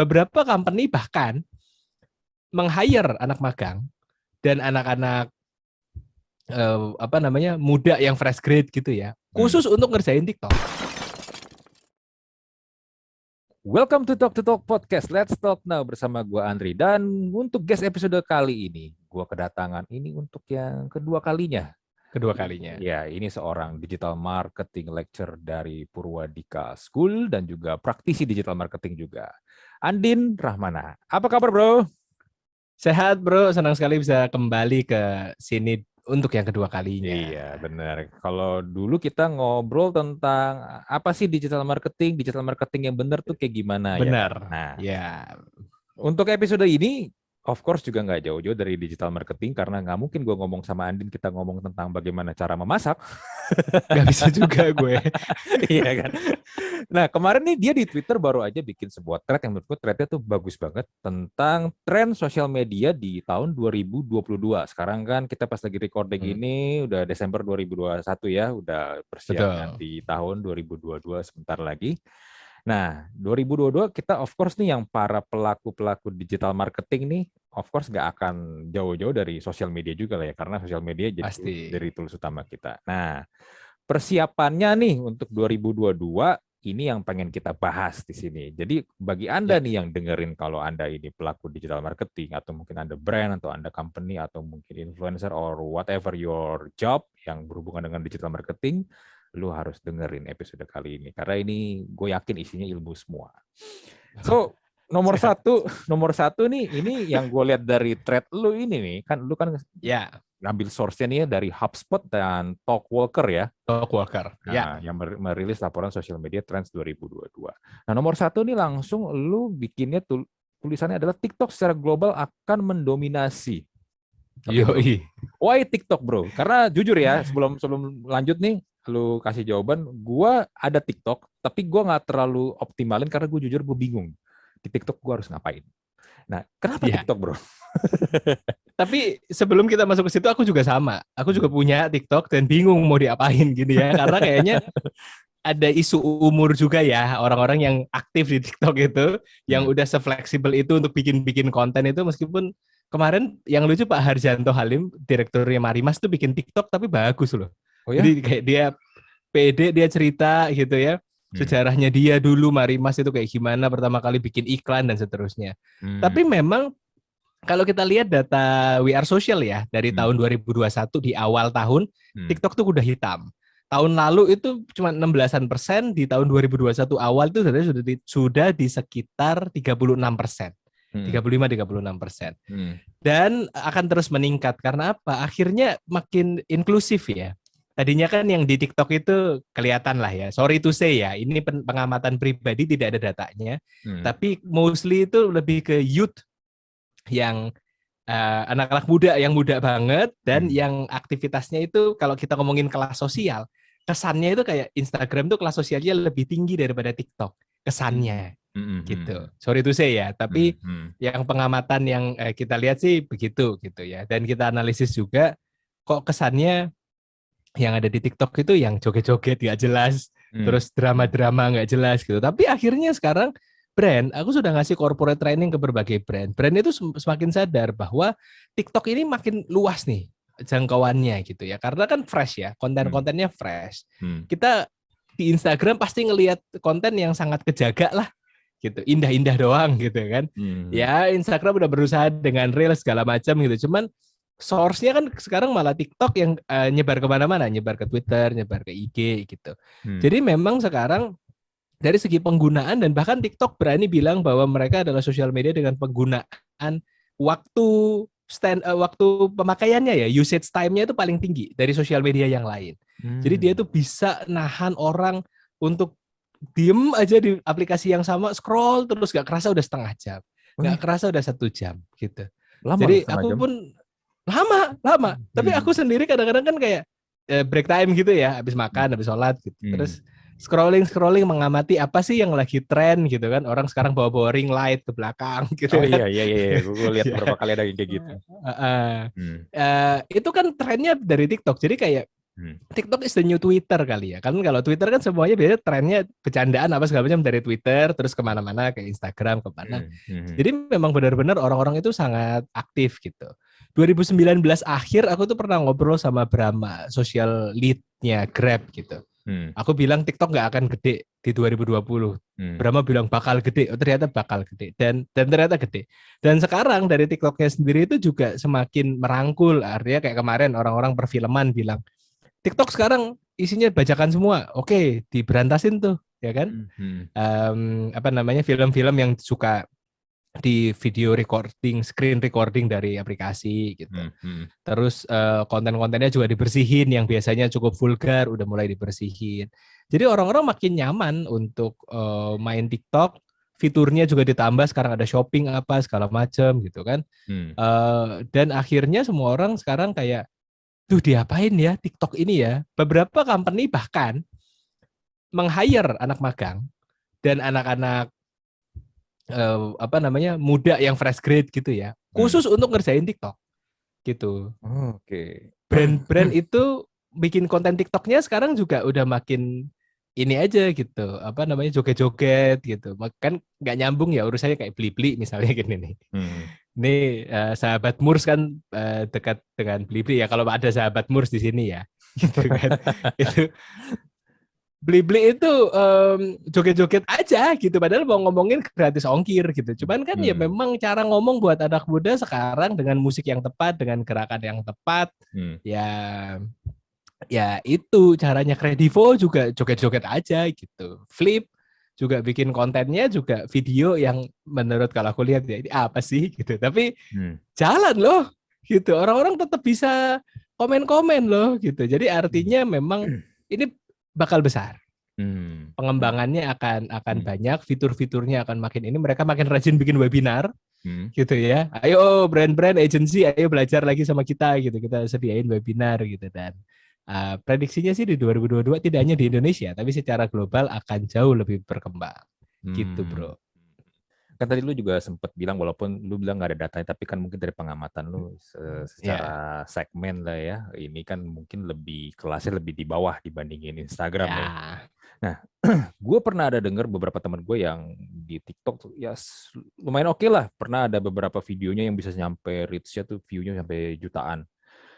beberapa company bahkan meng-hire anak magang dan anak-anak muda yang fresh grade gitu ya, khusus untuk ngerjain TikTok. Welcome to Talk Podcast. Let's talk now bersama gua Andri. Dan untuk guest episode kali ini, gua kedatangan ini untuk yang kedua kalinya. Ya, ini seorang digital marketing lecturer dari Purwadika School dan juga praktisi digital marketing juga. Andin Rahmana. Apa kabar, Bro? Sehat, Bro. Senang sekali bisa kembali ke sini untuk yang kedua kalinya. Iya, benar. Kalau dulu kita ngobrol tentang apa sih digital marketing yang benar tuh kayak gimana ya? Benar. Nah, ya. Untuk episode ini, of course juga nggak jauh-jauh dari digital marketing karena nggak mungkin gue ngomong sama Andin kita ngomong tentang bagaimana cara memasak. Nggak bisa juga gue. Iya kan? Nah, kemarin nih dia di Twitter baru aja bikin sebuah thread yang menurutku threadnya tuh bagus banget tentang tren sosial media di tahun 2022. Sekarang kan kita pas lagi recording ini udah Desember 2021 ya, udah persiapan di tahun 2022 sebentar lagi. Nah, 2022 kita of course nih yang para pelaku-pelaku digital marketing nih, of course nggak akan jauh-jauh dari sosial media juga lah ya, karena sosial media jadi dari tools utama kita. Nah, persiapannya nih untuk 2022 ini yang pengen kita bahas di sini. Jadi bagi Anda nih yang dengerin kalau Anda ini pelaku digital marketing atau mungkin Anda brand atau Anda company atau mungkin influencer or whatever your job yang berhubungan dengan digital marketing, lu harus dengerin episode kali ini karena ini gue yakin isinya ilmu semua. So nomor satu nih ini yang gue lihat dari thread lu ini nih kan lu kan ngambil source-nya nih dari HubSpot dan Talkwalker ya. Talkwalker. Nah, yang merilis laporan social media trends 2022. Nah, nomor satu nih langsung lu bikinnya tulisannya adalah TikTok secara global akan mendominasi. Yoi. Why TikTok, bro? Karena jujur ya, sebelum lanjut nih, lu kasih jawaban, gua ada TikTok, tapi gua nggak terlalu optimalin karena gue jujur gue bingung. Di TikTok gua harus ngapain? Nah, kenapa TikTok, bro? Tapi sebelum kita masuk ke situ, aku juga sama. Aku juga punya TikTok dan bingung mau diapain gitu ya. Karena kayaknya ada isu umur juga ya, orang-orang yang aktif di TikTok itu, yang udah se-fleksibel itu untuk bikin konten itu, meskipun kemarin yang lucu Pak Harjanto Halim, direkturnya Marimas tuh bikin TikTok tapi bagus loh. Oh ya? Jadi kayak dia pede, dia cerita gitu ya. Sejarahnya dia dulu Marimas itu kayak gimana pertama kali bikin iklan dan seterusnya. Tapi memang kalau kita lihat data We Are Social ya, dari tahun 2021 di awal tahun, TikTok tuh udah hitam. Tahun lalu itu cuma 16%, di tahun 2021 awal itu sudah di sekitar 36%. 35-36%. Dan akan terus meningkat. Karena apa? Akhirnya makin inklusif ya. Tadinya kan yang di TikTok itu kelihatan lah ya. Sorry to say ya, ini pengamatan pribadi tidak ada datanya. Tapi mostly itu lebih ke youth yang anak-anak muda yang muda banget dan yang aktivitasnya itu kalau kita ngomongin kelas sosial, kesannya itu kayak Instagram tuh kelas sosialnya lebih tinggi daripada TikTok kesannya gitu. Sorry to say ya, tapi yang pengamatan yang kita lihat sih begitu gitu ya. Dan kita analisis juga kok kesannya yang ada di TikTok itu yang joget-joget gak jelas, terus drama-drama gak jelas gitu. Tapi akhirnya sekarang aku sudah ngasih corporate training ke berbagai brand. Brand itu semakin sadar bahwa TikTok ini makin luas nih jangkauannya gitu ya. Karena kan fresh ya, konten-kontennya fresh. Kita di Instagram pasti ngelihat konten yang sangat kejaga lah gitu, indah-indah doang gitu kan. Ya Instagram udah berusaha dengan Reels segala macam gitu. Cuman source-nya kan sekarang malah TikTok yang nyebar kemana-mana, nyebar ke Twitter, nyebar ke IG gitu. Jadi memang sekarang dari segi penggunaan dan bahkan TikTok berani bilang bahwa mereka adalah sosial media dengan penggunaan waktu pemakaiannya ya, usage time-nya itu paling tinggi dari sosial media yang lain. Jadi dia tuh bisa nahan orang untuk diem aja di aplikasi yang sama, scroll terus gak kerasa udah setengah jam, gak kerasa udah 1 jam gitu. Jadi aku pun lama. Tapi aku sendiri kadang-kadang kan kayak break time gitu ya, habis makan, habis sholat gitu. Terus scrolling mengamati apa sih yang lagi tren gitu kan, orang sekarang bawa ring light ke belakang gitu. Iya gue lihat beberapa kali ada kayak gitu. Itu kan trennya dari TikTok, jadi kayak TikTok is the new Twitter kali ya. Kan kalau Twitter kan semuanya biasanya trennya bercandaan apa segala macam dari Twitter terus kemana-mana ke Instagram kemana. Jadi memang benar-benar orang-orang itu sangat aktif gitu. 2019 akhir aku tuh pernah ngobrol sama Brahma, social lead-nya Grab gitu. Aku bilang TikTok nggak akan gede di 2020. Brahma bilang bakal gede, oh, ternyata bakal gede dan ternyata gede. Dan sekarang dari TikToknya sendiri itu juga semakin merangkul, artinya kayak kemarin orang-orang perfilman bilang TikTok sekarang isinya bajakan semua, oke diberantasin tuh, ya kan? Apa namanya film-film yang suka di video recording, screen recording dari aplikasi gitu. Terus konten-kontennya juga dibersihin yang biasanya cukup vulgar udah mulai dibersihin. Jadi orang-orang makin nyaman untuk main TikTok, fiturnya juga ditambah sekarang ada shopping apa segala macam gitu kan. Dan akhirnya semua orang sekarang kayak tuh diapain ya TikTok ini ya. Beberapa company bahkan meng-hire anak magang dan anak-anak apa namanya muda yang fresh grade gitu ya, khusus untuk ngerjain TikTok gitu. Brand-brand itu bikin konten TikToknya sekarang juga udah makin ini aja gitu, apa namanya joget-joget gitu. Kan nggak nyambung ya urusannya kayak Blibli misalnya gini nih. Ini sahabat Murs kan dekat dengan Blibli ya, kalau ada sahabat Murs di sini ya, gitu kan. Itu Blibli itu joget-joget aja gitu, padahal mau ngomongin gratis ongkir gitu. Cuman kan ya memang cara ngomong buat anak muda sekarang dengan musik yang tepat, dengan gerakan yang tepat, ya itu caranya. Kredivo juga joget-joget aja gitu. Flip juga bikin kontennya juga video yang menurut kalau aku lihat ya ini apa sih gitu. Tapi jalan loh gitu. Orang-orang tetap bisa komen-komen loh gitu. Jadi artinya memang ini bakal besar. Pengembangannya akan banyak, fitur-fiturnya akan makin ini, mereka makin rajin bikin webinar gitu ya. Ayo brand-brand agency, ayo belajar lagi sama kita gitu. Kita sediain webinar gitu. Dan prediksinya sih di 2022 tidak hanya di Indonesia, tapi secara global akan jauh lebih berkembang. Gitu, Bro. Kan tadi lu juga sempat bilang, walaupun lu bilang nggak ada datanya, tapi kan mungkin dari pengamatan lu secara segmen lah ya, ini kan mungkin lebih kelasnya lebih di bawah dibandingin Instagram ya. Nah, gue pernah ada dengar beberapa teman gue yang di TikTok ya lumayan oke lah, pernah ada beberapa videonya yang bisa nyampe reach-nya tuh view-nya sampai jutaan.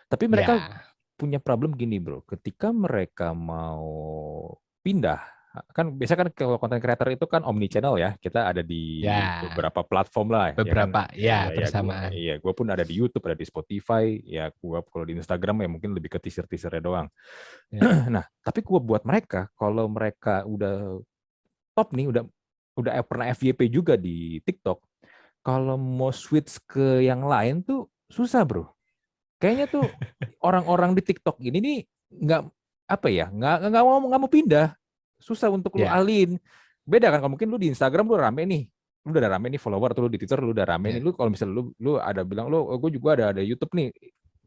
Tapi mereka punya problem gini bro, ketika mereka mau pindah, kan biasa kan kalau konten creator itu kan omni channel ya, kita ada di beberapa platform lah. Beberapa ya kan? bersamaan. Gue pun ada di YouTube, ada di Spotify, ya gue kalau di Instagram ya mungkin lebih ke teaser-teasernya doang. Nah, tapi gue buat mereka, kalau mereka udah top nih, udah pernah FYP juga di TikTok, kalau mau switch ke yang lain tuh susah bro. Kayaknya tuh orang-orang di TikTok ini nih nggak mau pindah. Susah untuk lu alin. Beda kan kalau mungkin lu di Instagram lu rame nih. Lu udah rame nih follower, atau lu di Twitter lu udah rame nih. Lu kalau misalnya lu ada bilang gue juga ada YouTube nih.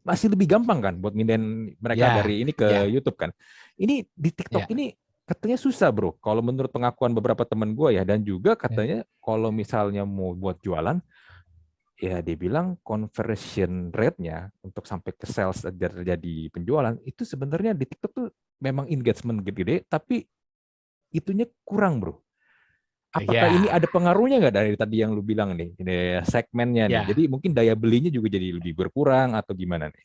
Masih lebih gampang kan buat mindahin mereka dari ini ke YouTube kan. Ini di TikTok ini katanya susah, Bro. Kalau menurut pengakuan beberapa teman gue ya, dan juga katanya kalau misalnya mau buat jualan, ya dia bilang conversion rate-nya untuk sampai ke sales terjadi penjualan itu sebenarnya di TikTok tuh memang engagement gede-gede, tapi itunya kurang bro. Apakah ini ada pengaruhnya nggak dari tadi yang lu bilang nih, segmennya nih? Jadi mungkin daya belinya juga jadi lebih berkurang atau gimana nih?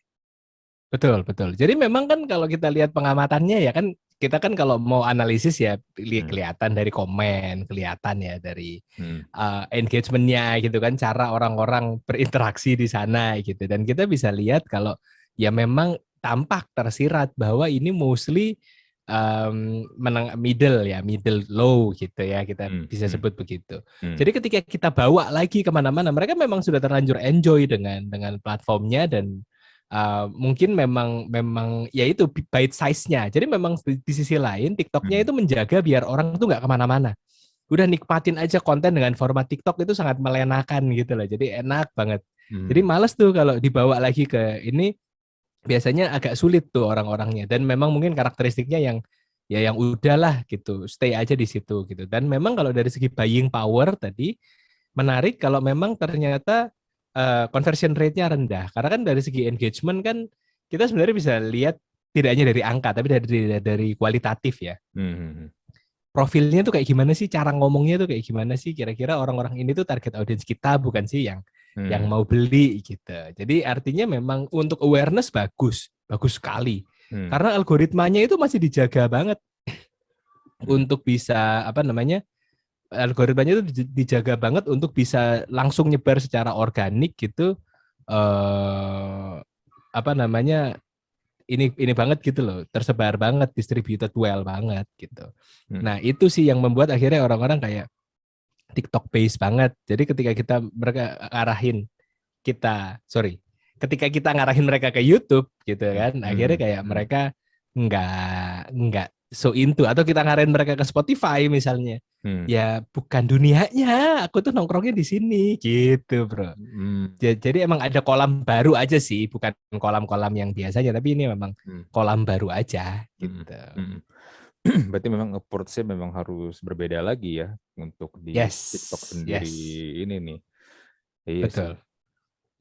Betul. Jadi memang kan kalau kita lihat pengamatannya ya kan, kita kan kalau mau analisis ya kelihatan dari komen, kelihatan ya dari engagement-nya gitu kan, cara orang-orang berinteraksi di sana gitu. Dan kita bisa lihat kalau ya memang tampak tersirat bahwa ini mostly middle low gitu ya, kita bisa sebut begitu. Jadi ketika kita bawa lagi kemana-mana, mereka memang sudah terlanjur enjoy dengan platformnya, dan mungkin memang ya itu bite size-nya. Jadi memang di sisi lain TikToknya itu menjaga biar orang tuh nggak kemana-mana. Udah nikmatin aja konten dengan format TikTok itu sangat melenakan gitu loh. Jadi enak banget. Jadi males tuh kalau dibawa lagi ke ini, biasanya agak sulit tuh orang-orangnya. Dan memang mungkin karakteristiknya yang udahlah gitu, stay aja di situ gitu. Dan memang kalau dari segi buying power tadi menarik kalau memang ternyata conversion rate-nya rendah. Karena kan dari segi engagement kan kita sebenarnya bisa lihat tidak hanya dari angka, tapi dari kualitatif ya. Hmm. Profilnya tuh kayak gimana sih, cara ngomongnya tuh kayak gimana sih, kira-kira orang-orang ini tuh target audiens kita bukan sih yang mau beli gitu. Jadi artinya memang untuk awareness bagus sekali. Karena algoritmanya itu masih dijaga banget untuk bisa algoritmanya itu dijaga banget untuk bisa langsung nyebar secara organik gitu. Ini banget gitu loh, tersebar banget, distributed well banget gitu. Nah itu sih yang membuat akhirnya orang-orang kayak TikTok based banget. Jadi ketika ketika kita ngarahin mereka ke YouTube gitu kan, akhirnya kayak mereka nggak so into, atau kita ngarahin mereka ke Spotify misalnya. Ya bukan dunianya, aku tuh nongkrongnya di sini gitu, bro. Jadi emang ada kolam baru aja sih, bukan kolam-kolam yang biasanya, tapi ini memang kolam baru aja gitu. Berarti memang approach-nya memang harus berbeda lagi ya untuk di TikTok sendiri ini nih. Iya betul. Sih.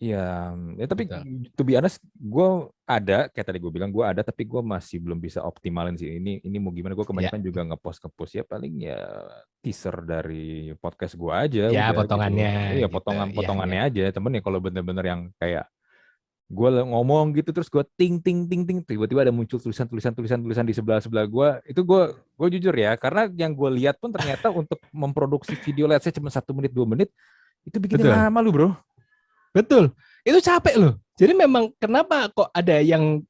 Ya tapi to be honest, gue ada, kayak tadi gue bilang, gue ada, tapi gue masih belum bisa optimalin sih. Ini mau gimana, gue kebanyakan juga ngepost ya paling ya teaser dari podcast gue aja. Ya, udah potongannya. Gitu. Iya, potongannya aja. Temen ya kalau bener-bener yang kayak gue ngomong gitu terus gue ting tiba-tiba ada muncul tulisan di sebelah gue, itu gue jujur ya, karena yang gue lihat pun ternyata untuk memproduksi video let's say cuma 1 menit 2 menit itu bikin lama lu bro. Betul, itu capek loh. Jadi memang kenapa kok ada yang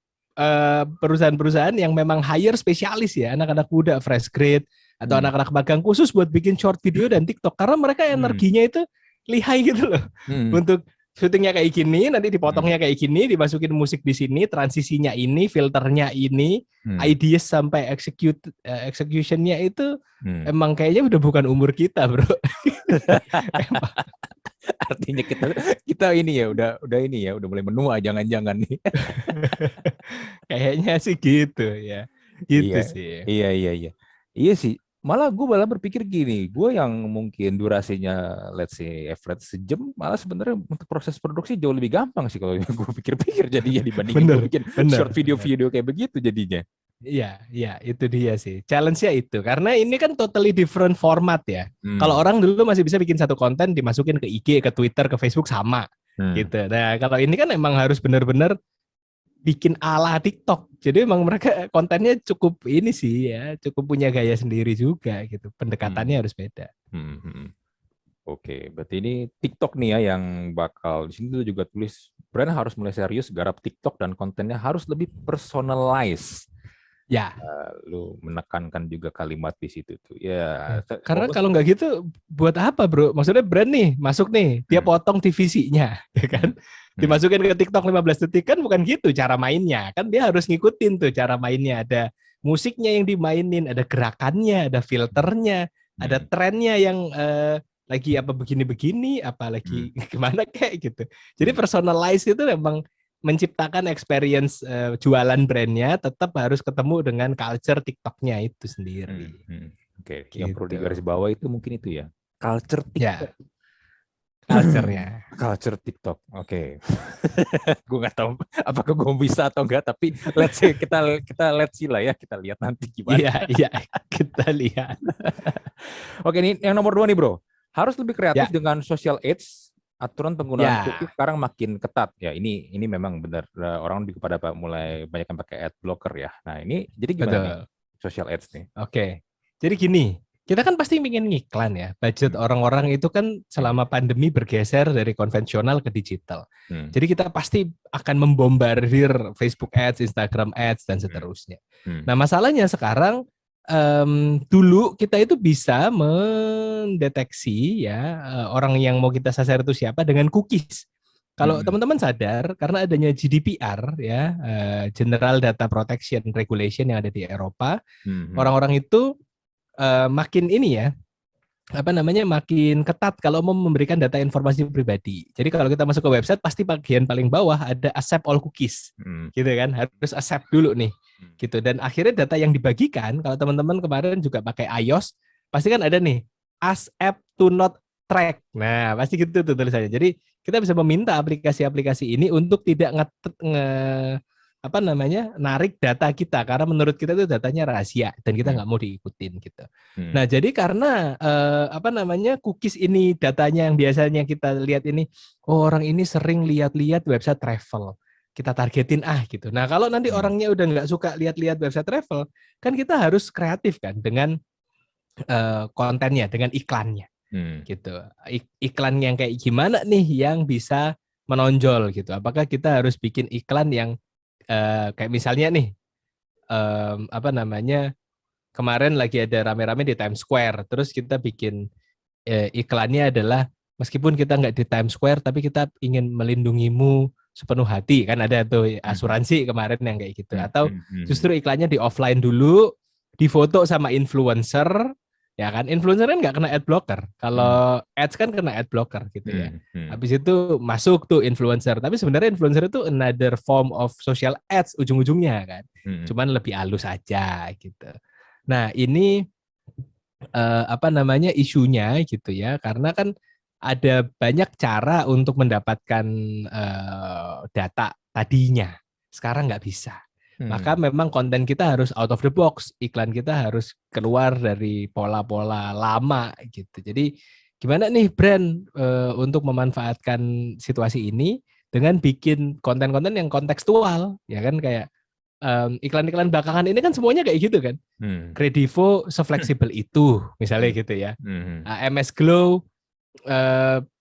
perusahaan-perusahaan yang memang hire spesialis ya, anak-anak muda fresh grade atau anak-anak magang khusus buat bikin short video dan TikTok, karena mereka energinya itu lihai gitu loh. Untuk syutingnya kayak gini, nanti dipotongnya kayak gini, dimasukin musik di sini, transisinya ini, filternya ini, ideas sampai executionnya itu emang kayaknya udah bukan umur kita, bro. Artinya kita ini ya udah mulai menua jangan-jangan nih. Kayaknya sih gitu ya. Gitu sih. Iya sih. Malah gue berpikir gini, gue yang mungkin durasinya let's say average sejam, malah sebenarnya untuk proses produksi jauh lebih gampang sih kalau gue pikir-pikir jadinya dibandingin gue bikin short video-video kayak begitu jadinya. Iya, itu dia sih. Challenge-nya itu. Karena ini kan totally different format ya. Kalau orang dulu masih bisa bikin satu konten dimasukin ke IG, ke Twitter, ke Facebook sama gitu. Nah, kalau ini kan emang harus benar-benar bikin ala TikTok. Jadi emang mereka kontennya cukup ini sih ya, cukup punya gaya sendiri juga gitu. Pendekatannya harus beda. Oke, berarti ini TikTok nih ya yang bakal di sini juga tulis brand harus mulai serius garap TikTok dan kontennya harus lebih personalized. Ya, lu menekankan juga kalimat di situ tuh. Ya. Karena kalau nggak gitu, buat apa bro? Maksudnya brand nih masuk nih, dia potong TVC-nya, ya kan? Dimasukin ke TikTok 15 detik kan bukan gitu cara mainnya. Kan dia harus ngikutin tuh cara mainnya. Ada musiknya yang dimainin, ada gerakannya, ada filternya, ada trennya yang lagi apa begini-begini, apa lagi gimana kayak gitu. Jadi personalize itu memang menciptakan experience jualan brandnya tetap harus ketemu dengan culture TikToknya itu sendiri. Oke, gitu. Yang perlu digarisbawahi itu mungkin itu ya, culture TikTok. Ya. Culture-nya. Culture TikTok. Oke. Gue nggak tahu apakah gue bisa atau enggak, tapi let's see, let's see lah ya, kita lihat nanti gimana. Iya, kita lihat. Oke, ini yang nomor 2 nih bro. Harus lebih kreatif dengan social ads. Aturan penggunaan cookie sekarang makin ketat ya. Ini memang benar, orang lebih kepada mulai banyak yang pakai ad blocker ya. Nah ini jadi gimana nih social ads nih? Oke. Jadi gini, kita kan pasti ingin ngiklan ya. Budget orang-orang itu kan selama pandemi bergeser dari konvensional ke digital. Jadi kita pasti akan membombardir Facebook ads, Instagram ads dan seterusnya. Nah masalahnya sekarang dulu kita itu bisa mendeteksi ya orang yang mau kita sasar itu siapa dengan cookies. Kalau teman-teman sadar, karena adanya GDPR ya, General Data Protection Regulation yang ada di Eropa, orang-orang itu makin ini ya, makin ketat kalau mau memberikan data informasi pribadi. Jadi kalau kita masuk ke website pasti bagian paling bawah ada accept all cookies, gitu kan, harus accept dulu nih, gitu. Dan akhirnya data yang dibagikan, kalau teman-teman kemarin juga pakai iOS, pasti kan ada nih accept to not track. Nah pasti gitu tuh tulisannya. Jadi kita bisa meminta aplikasi-aplikasi ini untuk tidak narik data kita karena menurut kita itu datanya rahasia dan kita nggak mau diikutin gitu. Nah, jadi karena cookies ini datanya yang biasanya kita lihat ini, oh orang ini sering lihat-lihat website travel, kita targetin gitu. Nah, kalau nanti orangnya udah nggak suka lihat-lihat website travel, kan kita harus kreatif kan dengan kontennya, dengan iklannya. Gitu. Iklan yang kayak gimana nih yang bisa menonjol gitu. Apakah kita harus bikin iklan yang kayak misalnya nih kemarin lagi ada rame-rame di Times Square, terus kita bikin iklannya adalah meskipun kita nggak di Times Square tapi kita ingin melindungimu sepenuh hati, kan ada tuh asuransi kemarin yang kayak gitu. Atau justru iklannya di offline dulu, difoto sama influencer. Ya kan, influencer kan nggak kena ad blocker. Kalau ads kan kena ad blocker gitu ya. Habis itu masuk tuh influencer. Tapi sebenarnya influencer itu another form of social ads ujung-ujungnya kan. Cuman lebih halus aja gitu. Nah ini isunya gitu ya. Karena kan ada banyak cara untuk mendapatkan data tadinya. Sekarang nggak bisa. Maka memang konten kita harus out of the box, iklan kita harus keluar dari pola-pola lama gitu. Jadi gimana nih brand untuk memanfaatkan situasi ini dengan bikin konten-konten yang kontekstual, ya kan, kayak iklan-iklan belakangan ini kan semuanya kayak gitu kan. Kredivo sefleksibel itu misalnya gitu ya. MS Glow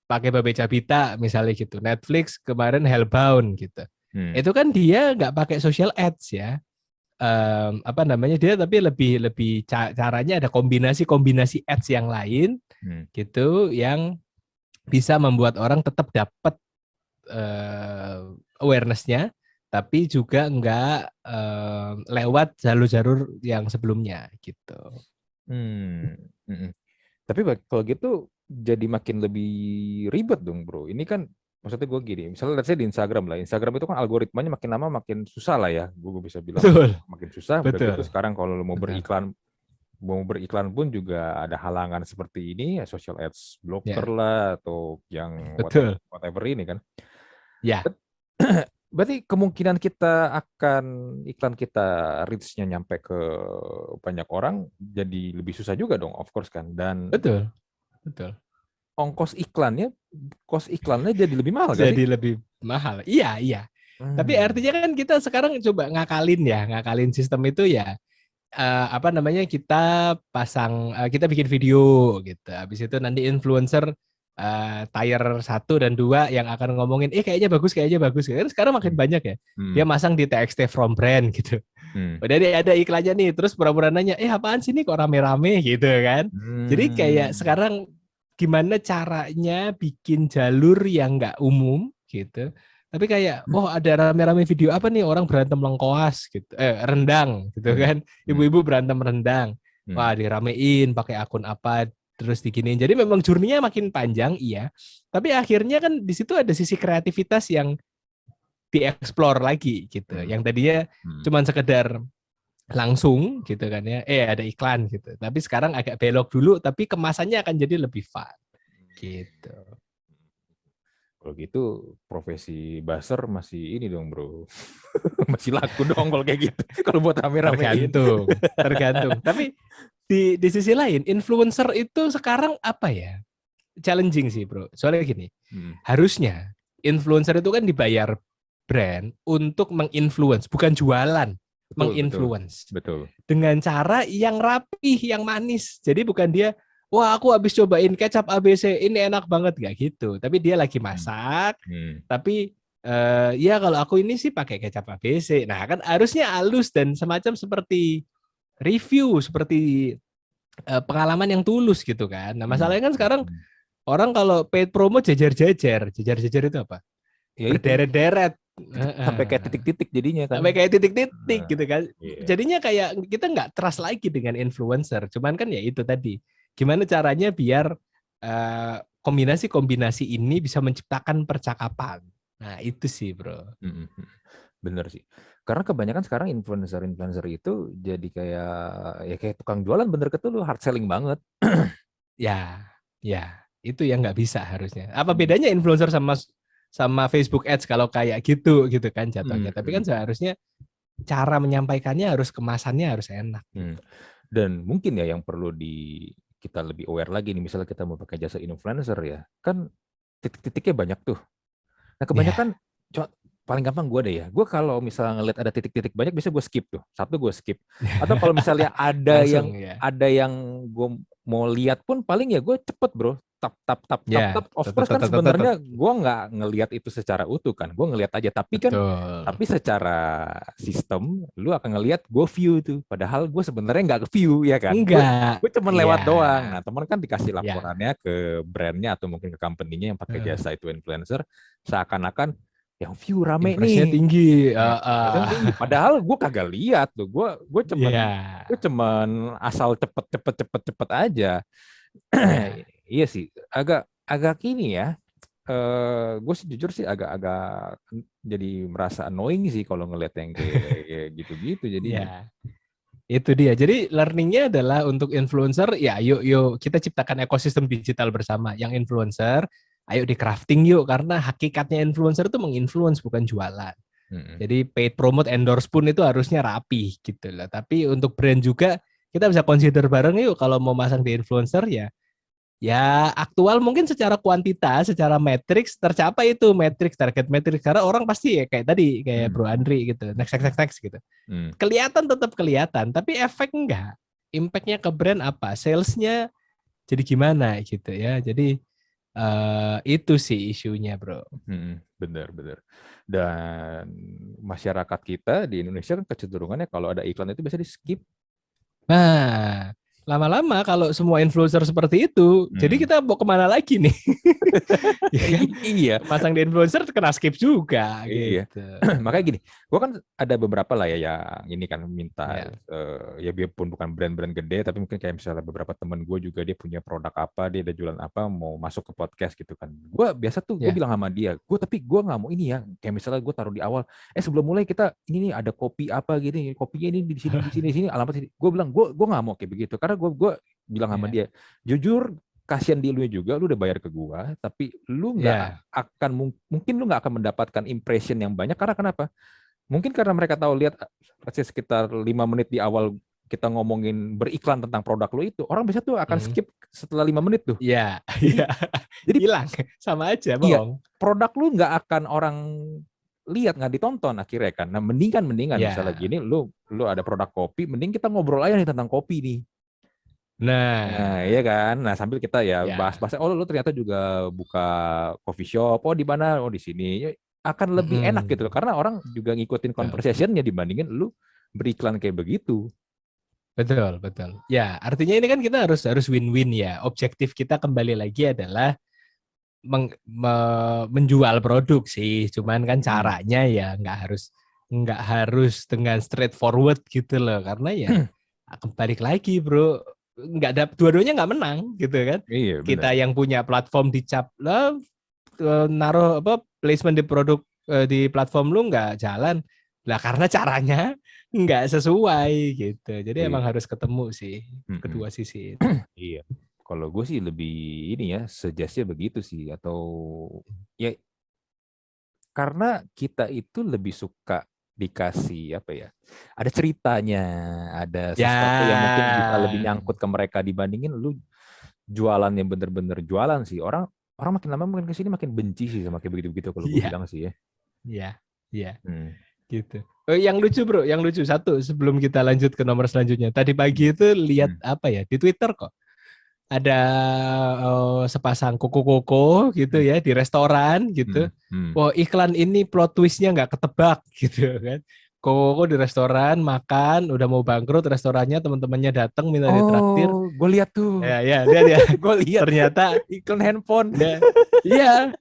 pakai Babe Cabita misalnya gitu. Netflix kemarin Hellbound gitu. Itu kan dia nggak pakai social ads ya, dia tapi lebih caranya ada kombinasi ads yang lain gitu yang bisa membuat orang tetap dapat awareness-nya tapi juga nggak lewat jalur-jalur yang sebelumnya gitu. Tapi kalau gitu jadi makin lebih ribet dong bro. Ini kan maksudnya gue gini, misalnya let's say di Instagram lah. Instagram itu kan algoritmanya makin lama makin susah lah ya. Gue bisa bilang makin susah. Betul. Begitu sekarang kalau lo mau beriklan pun juga ada halangan seperti ini, ya social ads blocker lah atau yang whatever ini kan. Ya. Berarti kemungkinan iklan kita reach-nya nyampe ke banyak orang jadi lebih susah juga dong, of course kan. Dan betul. Cost iklannya jadi lebih mahal kan? Jadi lebih mahal. Iya. Tapi artinya kan kita sekarang coba ngakalin sistem itu ya. Kita pasang, kita bikin video gitu. Habis itu nanti influencer tier 1 dan 2 yang akan ngomongin, kayaknya bagus. Kan sekarang makin banyak ya. Dia masang di TXT from brand gitu. Udah ada iklannya nih, terus pura-pura nanya, apaan sih ini kok rame-rame gitu kan. Jadi kayak sekarang gimana caranya bikin jalur yang nggak umum gitu. Tapi kayak, ada rame-rame video apa nih, orang berantem lengkoas gitu, rendang gitu kan. Ibu-ibu berantem rendang. Wah, diramein pakai akun apa, terus diginiin. Jadi memang journey-nya makin panjang, iya. Tapi akhirnya kan di situ ada sisi kreativitas yang dieksplor lagi gitu. Yang tadinya cuma sekedar langsung gitu kan ya, ada iklan gitu. Tapi sekarang agak belok dulu, tapi kemasannya akan jadi lebih fun gitu. Kalau gitu profesi buzzer masih ini dong bro, masih laku dong kalau kayak gitu. Kalau buat rame-rame tergantung. Tapi di sisi lain, influencer itu sekarang apa ya? Challenging sih bro. Soalnya gini, harusnya influencer itu kan dibayar brand untuk menginfluence, bukan jualan. Menginfluence. Betul. Dengan cara yang rapih, yang manis. Jadi bukan dia, wah aku habis cobain kecap ABC, ini enak banget, gak gitu. Tapi dia lagi masak, tapi ya kalau aku ini sih pakai kecap ABC. Nah kan harusnya halus dan semacam seperti review, seperti pengalaman yang tulus gitu kan. Nah masalahnya kan sekarang orang kalau paid promo jajar-jajar itu apa? Ya berderet-deret. Sampai kayak titik-titik jadinya kan. Sampai kayak titik-titik gitu kan. Jadinya kayak kita nggak trust lagi dengan influencer. Cuman kan ya itu tadi. Gimana caranya biar kombinasi-kombinasi ini bisa menciptakan percakapan. Nah itu sih bro. Bener sih. Karena kebanyakan sekarang influencer itu jadi kayak tukang jualan, bener ketul lu hard selling banget. Ya. Itu yang nggak bisa harusnya. Apa bedanya influencer sama sama Facebook Ads kalau kayak gitu kan jatuhnya. Tapi kan seharusnya cara menyampaikannya harus, kemasannya harus enak. Dan mungkin ya yang perlu kita lebih aware lagi nih, misalnya kita mau pakai jasa influencer ya, kan titik-titiknya banyak tuh. Nah kebanyakan paling gampang gue deh ya. Gue kalau misalnya ngeliat ada titik-titik banyak, bisa gue skip tuh. Satu gue skip. Atau kalau misalnya ada langsung, yang gue mau lihat pun paling ya gue cepet bro. Tap. Of course kan sebenarnya gue nggak ngelihat itu secara utuh kan. Gue ngelihat aja. Tapi kan, tapi secara sistem, lu akan ngelihat gue view tuh. Padahal gue sebenarnya nggak view ya kan. Enggak. Gue cuma lewat doang. Nah teman kan dikasih laporannya ke brandnya atau mungkin ke company-nya yang pakai jasa itu influencer. Seakan-akan yang view rame nih, tinggi. Padahal gue kagak lihat tuh, gue cuman asal cepet aja. Iya sih, agak ini ya. Gue sih jujur sih agak jadi merasa annoying sih kalau ngeliat yang kayak gitu-gitu. Jadi itu dia. Jadi learningnya adalah untuk influencer, ya yuk kita ciptakan ekosistem digital bersama. Yang influencer, ayo di crafting yuk, karena hakikatnya influencer itu menginfluence bukan jualan. Jadi paid promote, endorse pun itu harusnya rapi gitu loh. Tapi untuk brand juga kita bisa consider bareng yuk kalau mau masang di influencer ya aktual mungkin secara kuantitas, secara matrix tercapai itu target matrix, karena orang pasti ya kayak tadi kayak Bro Andri gitu, next gitu. Kelihatan, tetap kelihatan, tapi efek enggak. Impactnya ke brand apa? Salesnya jadi gimana gitu ya. Jadi itu sih isunya bro. Benar. Dan masyarakat kita di Indonesia kan kecenderungannya kalau ada iklan itu biasa di skip. Nah, lama-lama kalau semua influencer seperti itu, jadi kita mau kemana lagi nih? Iya. Pasang di influencer kena skip juga. Iya. Gitu. Makanya gini, gue kan ada beberapa lah ya yang ini kan minta, ya biarpun bukan brand-brand gede, tapi mungkin kayak misalnya beberapa temen gue juga dia punya produk apa, dia ada jualan apa, mau masuk ke podcast gitu kan. Gue biasa tuh gue bilang sama dia, tapi gue nggak mau ini ya. Kayak misalnya gue taruh di awal, sebelum mulai kita ini nih ada kopi apa gini, kopinya ini di sini, alamat sini. Gue bilang gue nggak mau kayak begitu, karena gue bilang sama dia, jujur kasihan di lu juga, lu udah bayar ke gua, tapi lu nggak akan mungkin lu nggak akan mendapatkan impression yang banyak, karena kenapa? Mungkin karena mereka tahu, lihat sekitar 5 menit di awal kita ngomongin beriklan tentang produk lu itu, orang biasa tuh akan skip setelah 5 menit tuh. Iya. Jadi hilang, sama aja bohong. Iya, produk lu nggak akan orang lihat, nggak ditonton akhirnya kan. Nah mendingan misalnya gini, lu ada produk kopi, mending kita ngobrol aja nih tentang kopi nih. Nah, iya kan. Nah, sambil kita bahas-bahas, lu ternyata juga buka coffee shop. Oh, di mana? Oh, di sini. Akan lebih enak gitu loh, karena orang juga ngikutin conversation-nya dibandingin lu beriklan kayak begitu. Betul. Ya, artinya ini kan kita harus win-win ya. Objektif kita kembali lagi adalah menjual produk sih. Cuman kan caranya ya nggak harus dengan straightforward gitu loh, karena ya balik lagi bro, dua-duanya nggak menang gitu kan. Iya, kita yang punya platform dicap lah, naruh placement di produk di platform lu nggak jalan lah karena caranya nggak sesuai gitu. Jadi emang harus ketemu sih kedua sisi itu. Iya, kalau gue sih lebih ini ya, suggest-nya begitu sih, atau ya karena kita itu lebih suka dikasih apa ya, ada ceritanya, ada sesuatu yang mungkin bisa lebih nyangkut ke mereka dibandingin lu jualan yang bener-bener jualan sih. Orang makin lama makin kesini makin benci sih sama kayak begitu-begitu kalau gue bilang sih ya. Iya. Gitu. Yang lucu bro, satu sebelum kita lanjut ke nomor selanjutnya. Tadi pagi itu lihat apa ya di Twitter kok. Ada sepasang koko gitu ya di restoran gitu. Wah, iklan ini plot twistnya nggak ketebak gitu kan. Koko di restoran makan, udah mau bangkrut restorannya, teman-temannya datang minta ditraktir. Gue lihat tuh. Ya, dia. Gue lihat. Ternyata iklan handphone. Iya.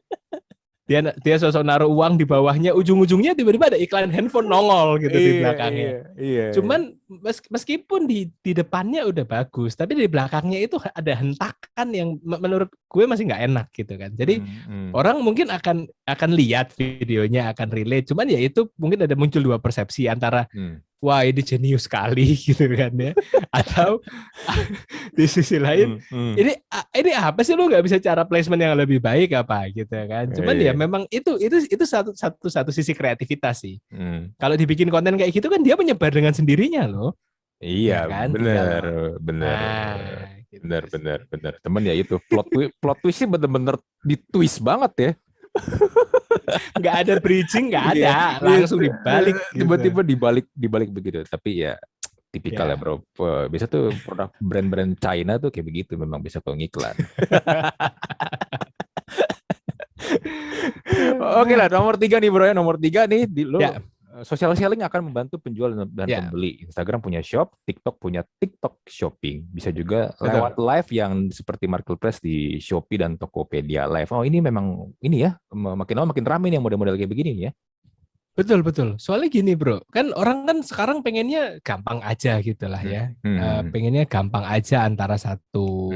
Dia sosok naruh uang di bawahnya, ujung-ujungnya tiba-tiba ada iklan handphone nongol gitu di belakangnya. Iya. Cuman meskipun di depannya udah bagus, tapi di belakangnya itu ada hentakan yang menurut gue masih nggak enak gitu kan. Jadi orang mungkin akan lihat videonya, akan relate. Cuman ya itu mungkin ada muncul dua persepsi antara wah ini jenius sekali gitu kan ya. Atau di sisi lain, ini apa sih, lu nggak bisa cara placement yang lebih baik apa gitu kan. Cuman ya memang itu satu sisi kreativitas sih. Kalau dibikin konten kayak gitu kan dia menyebar dengan sendirinya loh. Iya, Ya kan, bener. gitu Bener. Temen ya itu plot twistnya bener-bener ditwist banget ya. nggak ada bridging, nggak Iya, ada, langsung dibalik gitu. Tiba-tiba dibalik begitu. Tapi ya tipikal ya bro. Biasa tuh produk brand-brand China tuh kayak begitu, memang bisa kalau ngiklan. Oke lah, nomor 3 nih bro ya. Nomor 3 nih social selling akan membantu penjual dan pembeli. Instagram punya shop, TikTok punya TikTok Shopping. Bisa juga lewat live yang seperti marketplace di Shopee dan Tokopedia Live. Oh ini memang ini ya, makin lama makin ramai nih yang model-model kayak begini ya. Betul. Soalnya gini bro, kan orang kan sekarang pengennya gampang aja gitu lah ya. Pengennya gampang aja antara satu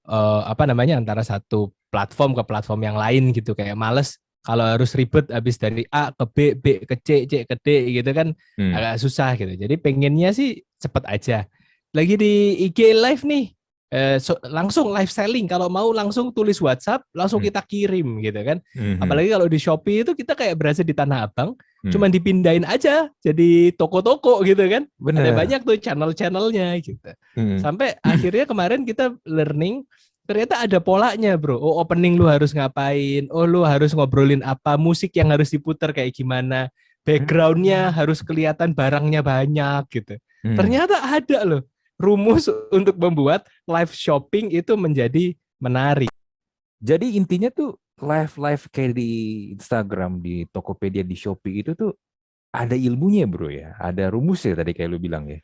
antara satu platform ke platform yang lain gitu, kayak males kalau harus ribet habis dari A ke B, B ke C, C ke D gitu kan agak susah gitu. Jadi pengennya sih cepet aja. Lagi di IG Live nih, langsung live selling. Kalau mau langsung tulis WhatsApp, langsung kita kirim gitu kan. Apalagi kalau di Shopee itu kita kayak berasa di Tanah Abang, cuman dipindahin aja jadi toko-toko gitu kan. Ada banyak tuh channel-channelnya gitu. Sampai akhirnya kemarin kita learning, ternyata ada polanya bro. Oh opening lu harus ngapain, oh lu harus ngobrolin apa, musik yang harus diputar kayak gimana, backgroundnya harus kelihatan barangnya banyak gitu. Ternyata ada loh rumus untuk membuat live shopping itu menjadi menarik. Jadi intinya tuh live kayak di Instagram, di Tokopedia, di Shopee itu tuh ada ilmunya bro ya, ada rumusnya tadi kayak lu bilang ya.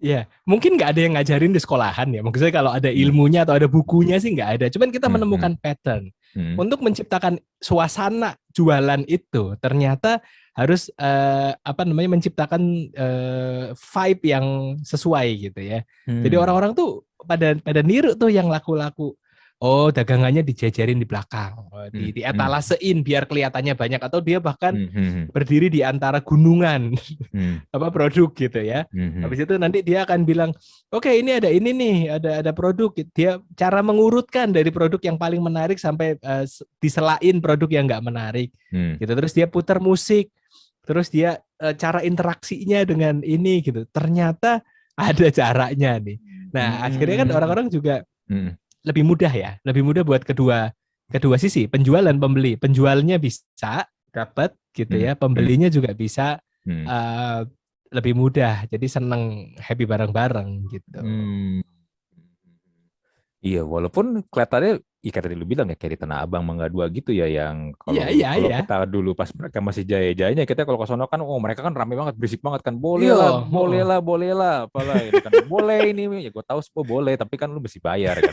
Ya, mungkin nggak ada yang ngajarin di sekolahan ya. Maksudnya kalau ada ilmunya atau ada bukunya sih nggak ada. Cuman kita menemukan pattern untuk menciptakan suasana jualan itu. Ternyata harus menciptakan vibe yang sesuai gitu ya. Jadi orang-orang tuh pada niru tuh yang laku-laku. Oh, dagangannya dijajarin di belakang, di etalasein biar kelihatannya banyak, atau dia bahkan berdiri di antara gunungan produk gitu ya. Habis itu nanti dia akan bilang, oke, ini ada ini nih, ada produk. Dia cara mengurutkan dari produk yang paling menarik sampai diselain produk yang nggak menarik. Gitu. Terus dia putar musik, terus dia cara interaksinya dengan ini gitu. Ternyata ada caranya nih. Nah, akhirnya kan orang-orang juga lebih mudah buat kedua sisi, penjual dan pembeli. Penjualnya bisa dapat gitu ya, pembelinya juga bisa lebih mudah, jadi seneng, happy bareng-bareng gitu. Iya, walaupun kelihatannya kayak tadi lu bilang ya, kayak di Tanah Abang, Mangga 2 gitu ya, yang kalau kita dulu pas mereka masih jaya-jayanya, kita kalau ke sono kan, mereka kan rame banget, berisik banget kan, boleh lah, apalah ini kan, boleh ini, ya gue tahu semua boleh, tapi kan lu mesti bayar kan.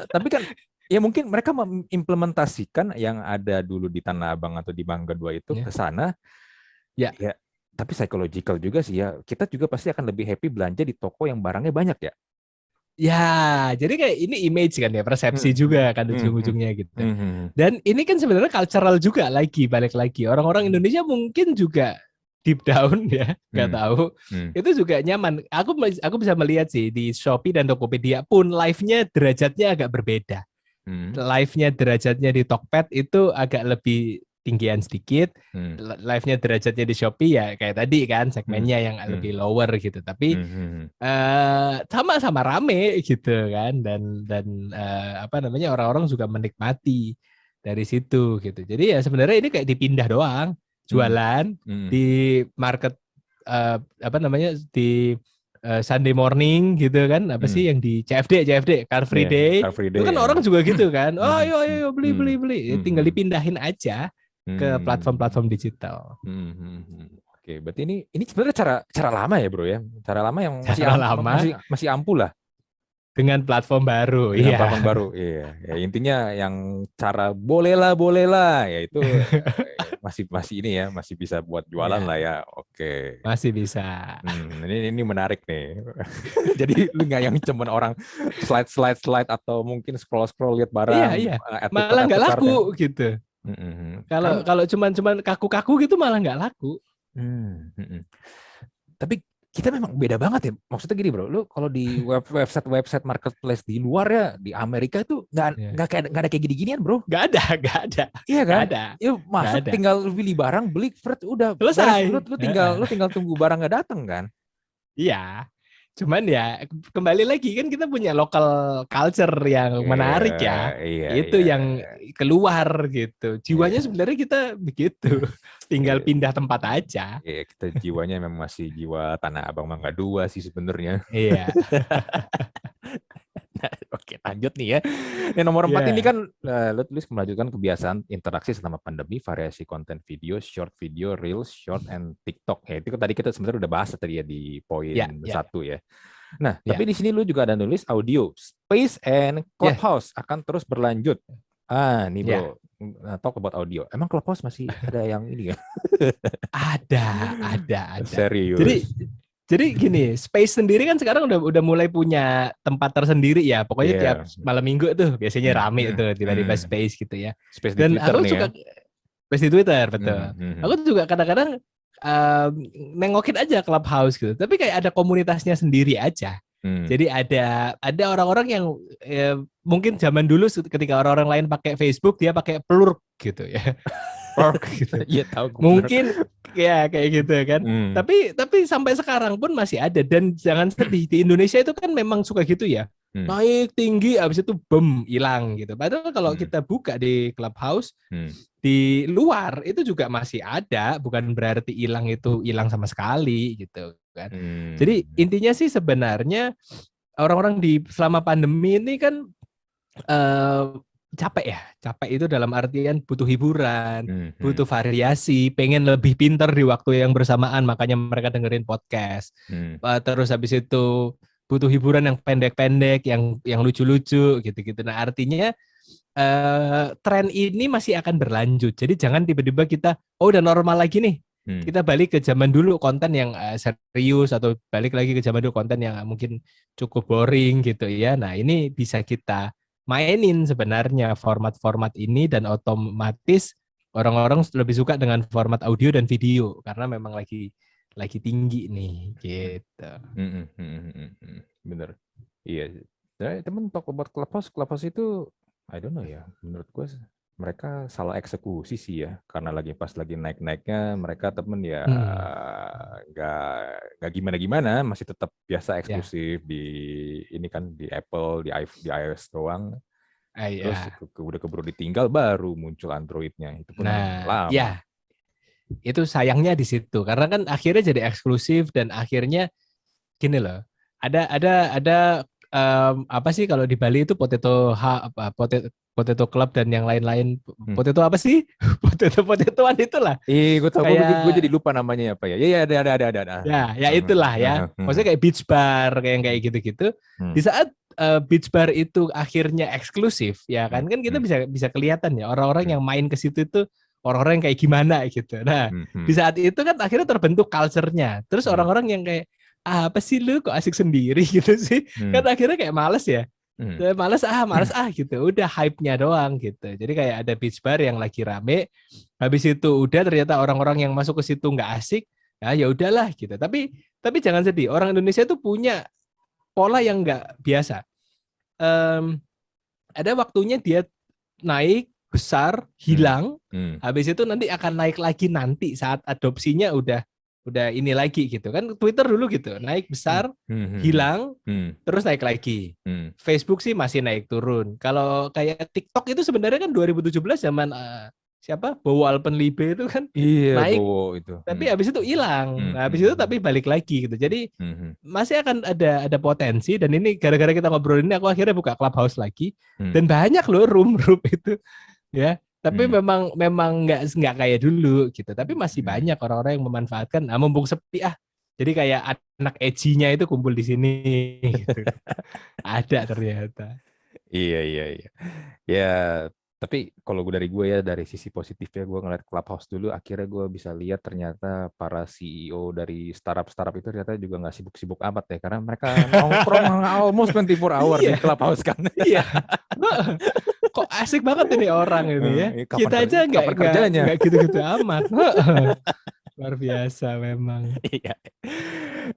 Tapi kan ya mungkin mereka mengimplementasikan yang ada dulu di Tanah Abang atau di Mangga 2 itu ke sana. Ya, tapi psychological juga sih ya. Kita juga pasti akan lebih happy belanja di toko yang barangnya banyak ya. Ya, jadi kayak ini image kan ya, persepsi juga kan ujung-ujungnya gitu. Dan ini kan sebenarnya cultural juga, balik lagi. Orang-orang Indonesia mungkin juga deep down ya, nggak tahu. Itu juga nyaman. Aku bisa melihat sih di Shopee dan Tokopedia pun live-nya derajatnya agak berbeda. Live-nya derajatnya di Tokped itu agak lebih tinggian sedikit. Live-nya derajatnya di Shopee ya kayak tadi kan, segmennya yang lebih lower gitu. Tapi sama-sama rame gitu kan, dan orang-orang juga menikmati dari situ gitu. Jadi ya sebenarnya ini kayak dipindah doang, jualan di market di Sunday morning gitu kan, yang di CFD Car Free Day. Itu kan orang juga gitu kan. Oh ayo beli. Tinggal dipindahin aja ke platform-platform digital. Oke, berarti ini sebenarnya cara lama ya bro ya, cara lama yang masih ampuh lah dengan platform baru. Platform baru, iya. Ya, intinya yang cara boleh lah, ya itu masih ini ya, masih bisa buat jualan lah ya. Oke. Masih bisa. Ini menarik nih. Jadi lu nggak yang cuman orang slide atau mungkin scroll lihat barang. Iya. Malah nggak laku gitu. Kalau cuman kaku-kaku gitu malah nggak laku. Tapi kita memang beda banget ya. Maksudnya gini bro, lu kalau di website marketplace di luar ya, di Amerika itu nggak ada kayak gini-ginian bro. Nggak ada. Iya kan? Nggak ada. Yuk masuk tinggal pilih barang, beli, udah selesai. Lu tinggal tunggu barang nggak datang kan? Iya. Cuman ya kembali lagi kan kita punya local culture yang menarik ya. Itu yang keluar gitu. Jiwanya sebenarnya kita begitu. Tinggal pindah tempat aja. Iya, kita jiwanya memang masih jiwa Tanah Abang Mangga 2 sih sebenarnya. Iya. Oke, lanjut nih ya. Yang nomor 4 ini kan lo tulis melanjutkan kebiasaan interaksi selama pandemi, variasi konten video, short video, reels, short, and TikTok. Ya, itu tadi kita sebenarnya udah bahas tadi ya di poin 1 ya. Nah, tapi di sini lu juga ada nulis audio, Space and Clubhouse akan terus berlanjut. Nih bro, talk about audio. Emang Clubhouse masih ada yang ini ya? Ada. Serius. Jadi gini, Space sendiri kan sekarang udah mulai punya tempat tersendiri ya. Pokoknya tiap malam minggu tuh biasanya rame tuh tiba-tiba Space gitu ya. Space di Twitter aku suka Space di Twitter, betul. Aku juga kadang-kadang nengokin aja Clubhouse gitu. Tapi kayak ada komunitasnya sendiri aja. Jadi ada orang-orang yang mungkin zaman dulu ketika orang-orang lain pakai Facebook, dia pakai Plurk gitu ya. Plurk gitu. Iya, tahu. Mungkin ya kayak gitu kan. Tapi sampai sekarang pun masih ada, dan jangan sedih, di Indonesia itu kan memang suka gitu ya. Naik tinggi habis itu hilang gitu. Padahal kalau kita buka di Clubhouse di luar itu juga masih ada, bukan berarti hilang itu hilang sama sekali gitu kan. Jadi intinya sih sebenarnya orang-orang selama pandemi ini kan capek itu dalam artian butuh hiburan, butuh variasi, pengen lebih pintar di waktu yang bersamaan, makanya mereka dengerin podcast. Terus habis itu butuh hiburan yang pendek-pendek, yang lucu-lucu gitu-gitu. Nah, artinya tren ini masih akan berlanjut. Jadi jangan tiba-tiba kita udah normal lagi nih. Kita balik ke zaman dulu konten yang serius, atau balik lagi ke zaman dulu konten yang mungkin cukup boring gitu ya. Nah, ini bisa kita mainin sebenarnya format-format ini, dan otomatis orang-orang lebih suka dengan format audio dan video karena memang lagi tinggi nih gitu. Bener. Iya. Temen talk about Clubhouse itu I don't know ya. Menurut gue mereka salah eksekusi sih ya, karena pas lagi naik-naiknya mereka temen ya nggak gimana-gimana, masih tetap biasa eksklusif di ini kan di Apple, di iOS doang. Terus udah keburu ditinggal baru muncul Android-nya, itu pun lama. Ya, itu sayangnya di situ, karena kan akhirnya jadi eksklusif, dan akhirnya gini loh, ada apa sih kalau di Bali itu Potato Club dan yang lain-lain. Potato apa sih? Potatoan itulah. Gue tahu, gue jadi lupa namanya apa ya. Ya ada. Ya itulah ya. Maksudnya kayak beach bar kayak gitu-gitu. Di saat beach bar itu akhirnya eksklusif, ya kan kita bisa kelihatan ya orang-orang yang main ke situ itu orang-orang yang kayak gimana gitu. Nah, di saat itu kan akhirnya terbentuk culture-nya. Terus orang-orang yang kayak apa sih lu kok asik sendiri gitu sih. Kan akhirnya kayak males ya. Males gitu, udah hype-nya doang gitu. Jadi kayak ada beach bar yang lagi rame, habis itu udah ternyata orang-orang yang masuk ke situ nggak asik, ya udahlah gitu. Tapi jangan sedih, orang Indonesia itu punya pola yang nggak biasa. Ada waktunya dia naik besar, hilang, habis itu nanti akan naik lagi nanti saat adopsinya udah ini lagi gitu kan. Twitter dulu gitu, naik besar, hilang, terus naik lagi. Facebook sih masih naik turun. Kalau kayak TikTok itu sebenarnya kan 2017 zaman siapa? Bowo Alpenlibe itu kan naik, Bowo itu. Tapi habis itu hilang. Habis itu tapi balik lagi gitu. Jadi masih akan ada potensi, dan ini gara-gara kita ngobrol ini aku akhirnya buka Clubhouse lagi, dan banyak loh room itu ya. Tapi memang nggak kayak dulu gitu. Tapi masih banyak orang-orang yang memanfaatkan. Mumpung sepi jadi kayak anak edgy-nya itu kumpul di sini. Gitu. Ada ternyata. Iya. Ya, tapi kalau dari gue ya, dari sisi positifnya gue ngeliat Clubhouse dulu, akhirnya gue bisa lihat ternyata para CEO dari startup itu ternyata juga nggak sibuk-sibuk amat ya, karena mereka nongkrong almost 24 hour di Clubhouse kan. Iya. Kok asik banget ini orang ini ya. Kita aja nggak gitu-gitu amat. Luar biasa memang. Iya.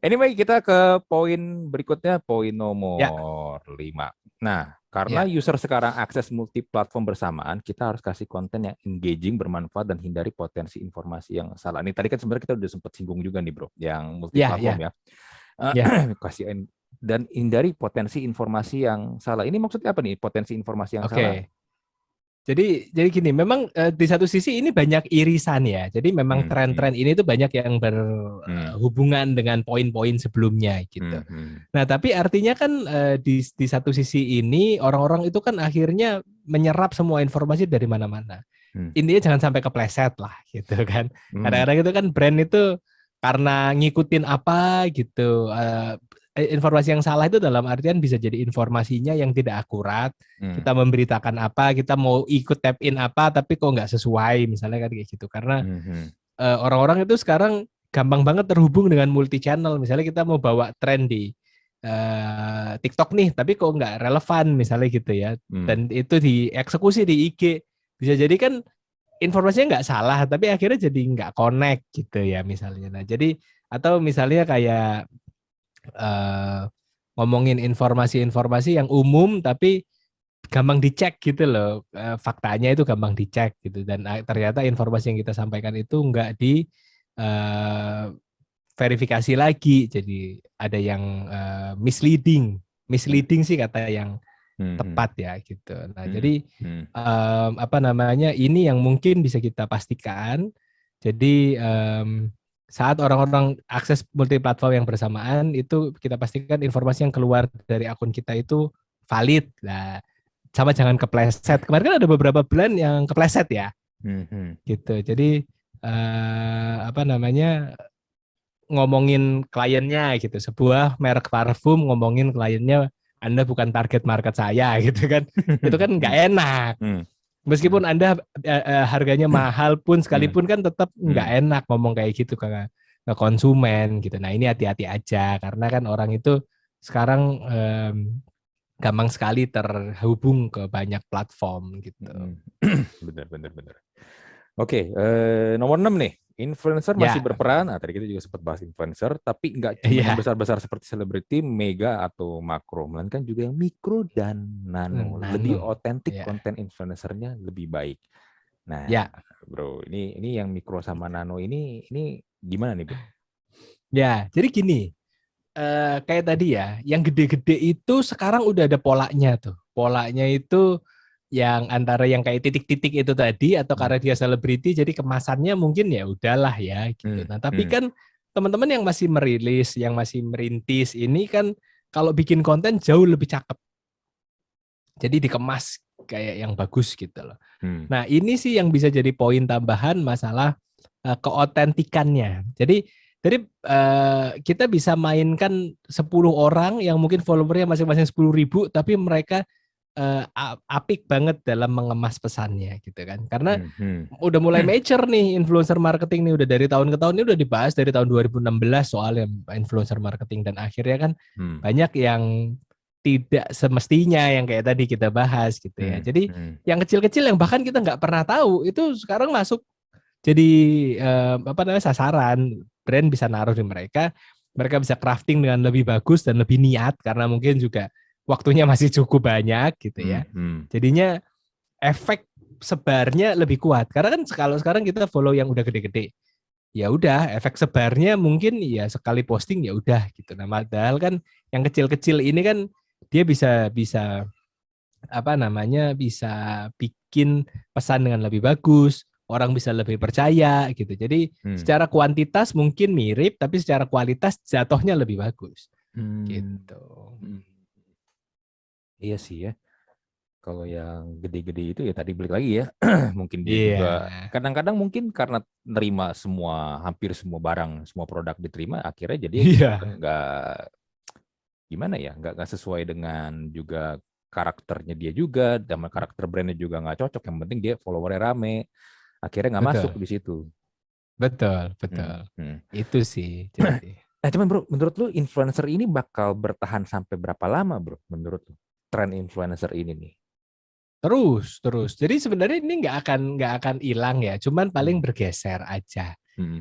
Anyway, kita ke poin berikutnya, poin Ya, nomor 5. Nah, karena ya, user sekarang akses multi-platform bersamaan, kita harus kasih konten yang engaging, bermanfaat, dan hindari potensi informasi yang salah. Ini tadi kan sebenarnya kita udah sempat singgung juga nih, bro, yang ya, multi-platform ya, ya. ya. Dan hindari potensi informasi yang salah. Ini maksudnya apa nih, potensi informasi yang salah? Oke. Jadi gini, memang di satu sisi ini banyak irisan ya. Jadi memang Hmm, hmm, tren-tren ini tuh banyak yang hmm, berhubungan dengan poin-poin sebelumnya gitu. hmm, hmm, Nah, tapi artinya kan di satu sisi ini orang-orang itu kan akhirnya menyerap semua informasi dari mana-mana. hmm, Intinya jangan sampai kepleset lah gitu kan. hmm, Kadang-kadang itu kan brand itu karena ngikutin apa gitu. Informasi yang salah itu dalam artian bisa jadi informasinya yang tidak akurat. hmm, Kita memberitakan apa, kita mau ikut tap in apa, tapi kok nggak sesuai misalnya kan kayak gitu. Karena hmm, hmm, orang-orang itu sekarang gampang banget terhubung dengan multi channel. Misalnya kita mau bawa tren di TikTok nih, tapi kok nggak relevan misalnya gitu ya. hmm, Dan itu dieksekusi di IG. Bisa jadi kan informasinya nggak salah, tapi akhirnya jadi nggak connect gitu ya misalnya. Nah, jadi atau misalnya kayak eh, ngomongin informasi-informasi yang umum, tapi gampang dicek gitu loh. Faktanya itu gampang dicek gitu. Dan ternyata informasi yang kita sampaikan itu nggak di eh, verifikasi lagi. Jadi ada yang misleading. hmm, Misleading sih kata yang hmm, hmm, tepat ya gitu. Nah, hmm, jadi hmm. apa namanya ini yang mungkin bisa kita pastikan. Jadi saat orang-orang akses multiplatform yang bersamaan itu kita pastikan informasi yang keluar dari akun kita itu valid. Nah, sama jangan kepleset. Kemarin kan ada beberapa brand yang kepleset ya, Hmm, hmm, gitu. Jadi apa namanya ngomongin kliennya gitu. Sebuah merek parfum ngomongin kliennya Anda bukan target market saya gitu kan. Itu kan nggak hmm, enak. hmm, hmm, Meskipun Anda harganya mahal pun hmm, sekalipun kan tetap nggak hmm, enak ngomong kayak gitu ke konsumen gitu. Nah, ini hati-hati aja karena kan orang itu sekarang gampang sekali terhubung ke banyak platform gitu. hmm. Benar, benar, benar. Oke, nomor 6 nih. Influencer masih Ya, berperan. Nah, tadi kita juga sempat bahas influencer, tapi nggak cuma yang iya, besar-besar seperti selebriti, mega atau makro, melainkan juga yang mikro dan nano. Lebih nano. otentik Ya, konten influencernya lebih baik. Nah, ya, bro, ini yang mikro sama nano ini gimana nih, bro? ya. Jadi gini, kayak tadi ya, yang gede-gede itu sekarang udah ada polanya tuh. Polanya itu yang antara yang kayak titik-titik itu tadi atau Hmm, karena dia selebriti jadi kemasannya mungkin ya udahlah ya gitu. hmm, Nah, tapi hmm, kan teman-teman yang masih merilis, yang masih merintis ini kan kalau bikin konten jauh lebih cakep. Jadi dikemas kayak yang bagus gitu loh. hmm, Nah, ini sih yang bisa jadi poin tambahan masalah keotentikannya. Jadi kita bisa mainkan 10 orang yang mungkin followernya masing-masing 10.000, tapi mereka apik banget dalam mengemas pesannya gitu kan. Karena hmm, hmm, udah mulai mature nih influencer marketing nih udah dari tahun ke tahun ini udah dibahas dari tahun 2016 soal influencer marketing dan akhirnya kan hmm, banyak yang tidak semestinya yang kayak tadi kita bahas gitu ya. hmm, Jadi hmm, yang kecil-kecil yang bahkan kita nggak pernah tahu itu sekarang masuk jadi apa namanya sasaran brand bisa naruh di mereka, mereka bisa crafting dengan lebih bagus dan lebih niat karena mungkin juga waktunya masih cukup banyak gitu hmm, ya. hmm, Jadinya efek sebarnya lebih kuat karena kan kalau sekarang kita follow yang udah gede-gede ya udah efek sebarnya mungkin ya sekali posting ya udah gitu. Nah, padahal kan yang kecil-kecil ini kan dia bisa bisa apa namanya bisa bikin pesan dengan lebih bagus, orang bisa lebih percaya gitu. Jadi hmm, secara kuantitas mungkin mirip, tapi secara kualitas jatuhnya lebih bagus hmm, gitu. hmm. Iya sih ya. Kalau yang gede-gede itu ya tadi balik lagi ya, mungkin dia Iya, juga kadang-kadang mungkin karena nerima hampir semua barang, semua produk diterima, akhirnya jadi iya, nggak gimana ya, nggak sesuai dengan juga karakternya dia juga, sama karakter brandnya juga nggak cocok. Yang penting dia followernya rame, akhirnya nggak masuk betul, di situ. betul, Hmm, betul. hmm. Itu sih. Jadi Nah, cuman bro, menurut lu influencer ini bakal bertahan sampai berapa lama, bro? Menurut lu, tren influencer ini nih? terus, terus. Jadi sebenarnya ini nggak akan hilang ya, cuman paling Hmm, bergeser aja.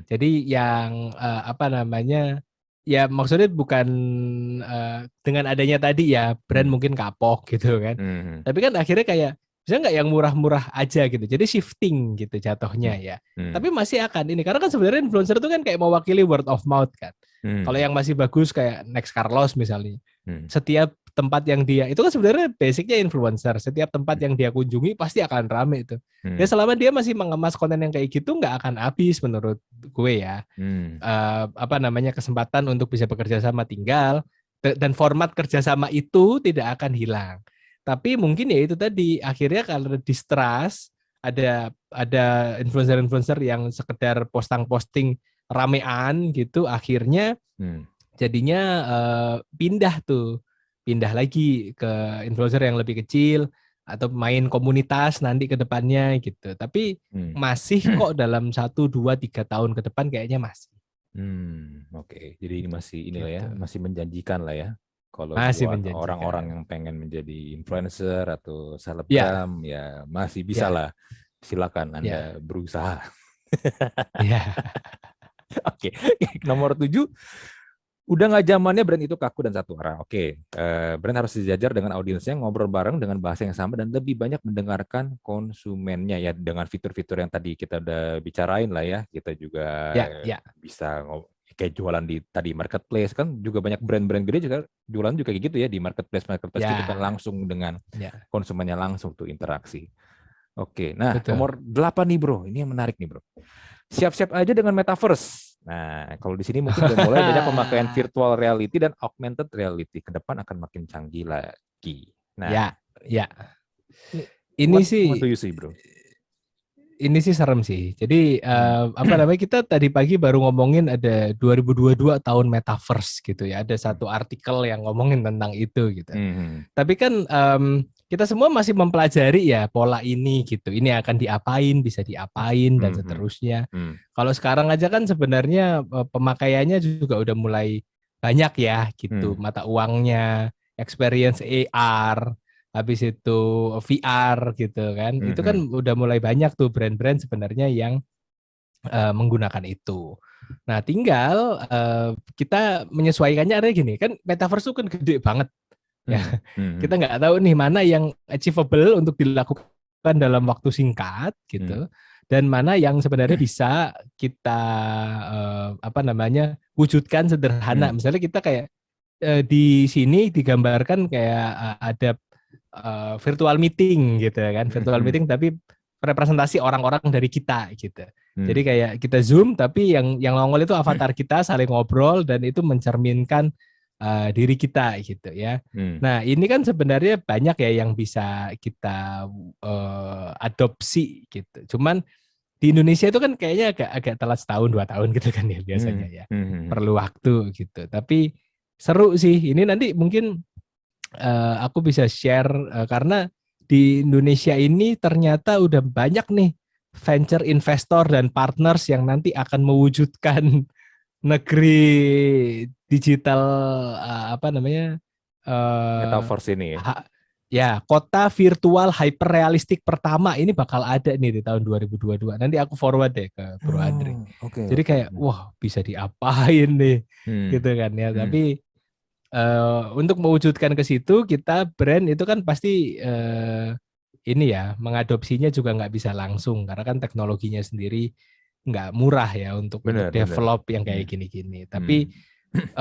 Jadi yang apa namanya, ya maksudnya bukan dengan adanya tadi ya brand mungkin kapok gitu kan. Tapi kan akhirnya kayak bisa nggak yang murah-murah aja gitu. Jadi shifting gitu jatuhnya ya. Tapi masih akan ini karena kan sebenarnya influencer itu kan kayak mewakili word of mouth kan. Kalau yang masih bagus kayak Next Carlos misalnya. Setiap tempat yang dia itu kan sebenarnya basicnya influencer. Setiap tempat yang dia kunjungi pasti akan rame itu. Ya selama dia masih mengemas konten yang kayak gitu nggak akan habis menurut gue ya. Apa namanya kesempatan untuk bisa bekerja sama tinggal dan format kerjasama itu tidak akan hilang. Tapi mungkin ya itu tadi akhirnya kalau distrust ada influencer-influencer yang sekedar posting ramean gitu akhirnya jadinya pindah lagi ke influencer yang lebih kecil atau main komunitas nanti ke depannya gitu. Tapi masih kok dalam 1, 2, 3 tahun ke depan kayaknya masih. Oke. Jadi ini masih inilah ya, Gitu. masih menjanjikan lah ya. Kalau Masih buat menjanjikan. orang-orang yang pengen menjadi influencer atau selebgram, ya masih bisa lah. Silakan Anda berusaha. Ya. Oke. Nomor 7. Udah nggak zamannya brand itu kaku dan satu arah. Oke, brand harus sejajar dengan audiensnya, ngobrol bareng dengan bahasa yang sama dan lebih banyak mendengarkan konsumennya ya dengan fitur-fitur yang tadi kita udah bicarain lah ya. Kita juga bisa kayak jualan di tadi marketplace kan juga banyak brand-brand gede juga jualan juga kayak gitu ya di marketplace itu kan langsung dengan konsumennya langsung tuh interaksi. Oke, nah betul. nomor 8 nih bro, ini yang menarik nih bro. Siap-siap aja dengan metaverse. Nah, kalau di sini mungkin udah mulai banyak pemakaian virtual reality dan augmented reality. Ke depan akan makin canggih lagi. Nah, ini sih bro. Ini sih serem sih. Jadi apa namanya kita tadi pagi baru ngomongin ada 2022 tahun metaverse gitu ya. Ada satu artikel yang ngomongin tentang itu gitu. Tapi kan kita semua masih mempelajari ya pola ini gitu. Ini akan diapain, bisa diapain dan seterusnya. Kalau sekarang aja kan sebenarnya pemakaiannya juga udah mulai banyak ya gitu. Mata uangnya, experience AR, habis itu VR gitu kan. Itu kan udah mulai banyak tuh brand-brand sebenarnya yang menggunakan itu. Nah, tinggal kita menyesuaikannya ada gini, kan metaverse itu kan gede banget ya. Kita nggak tahu nih mana yang achievable untuk dilakukan dalam waktu singkat gitu. Dan mana yang sebenarnya bisa kita apa namanya wujudkan sederhana. Misalnya kita kayak di sini digambarkan kayak ada virtual meeting gitu kan, virtual meeting tapi representasi orang-orang dari kita gitu. Jadi kayak kita Zoom tapi yang nongol itu avatar kita saling ngobrol dan itu mencerminkan diri kita gitu ya. Nah, ini kan sebenarnya banyak ya yang bisa kita adopsi gitu. Cuman di Indonesia itu kan kayaknya agak telat setahun 2 tahun gitu kan ya biasanya ya. Perlu waktu gitu. Tapi seru sih. Ini nanti mungkin aku bisa share karena di Indonesia ini ternyata udah banyak nih venture investor dan partners yang nanti akan mewujudkan negeri digital apa namanya metaverse ini ya kota virtual hyperrealistik pertama ini bakal ada nih di tahun 2022. Nanti aku forward deh ke Bro Andri. Jadi kayak wah bisa diapain nih gitu kan ya. Tapi untuk mewujudkan ke situ kita brand itu kan pasti ini ya mengadopsinya juga nggak bisa langsung karena kan teknologinya sendiri nggak murah ya untuk develop yang kayak gini-gini. Tapi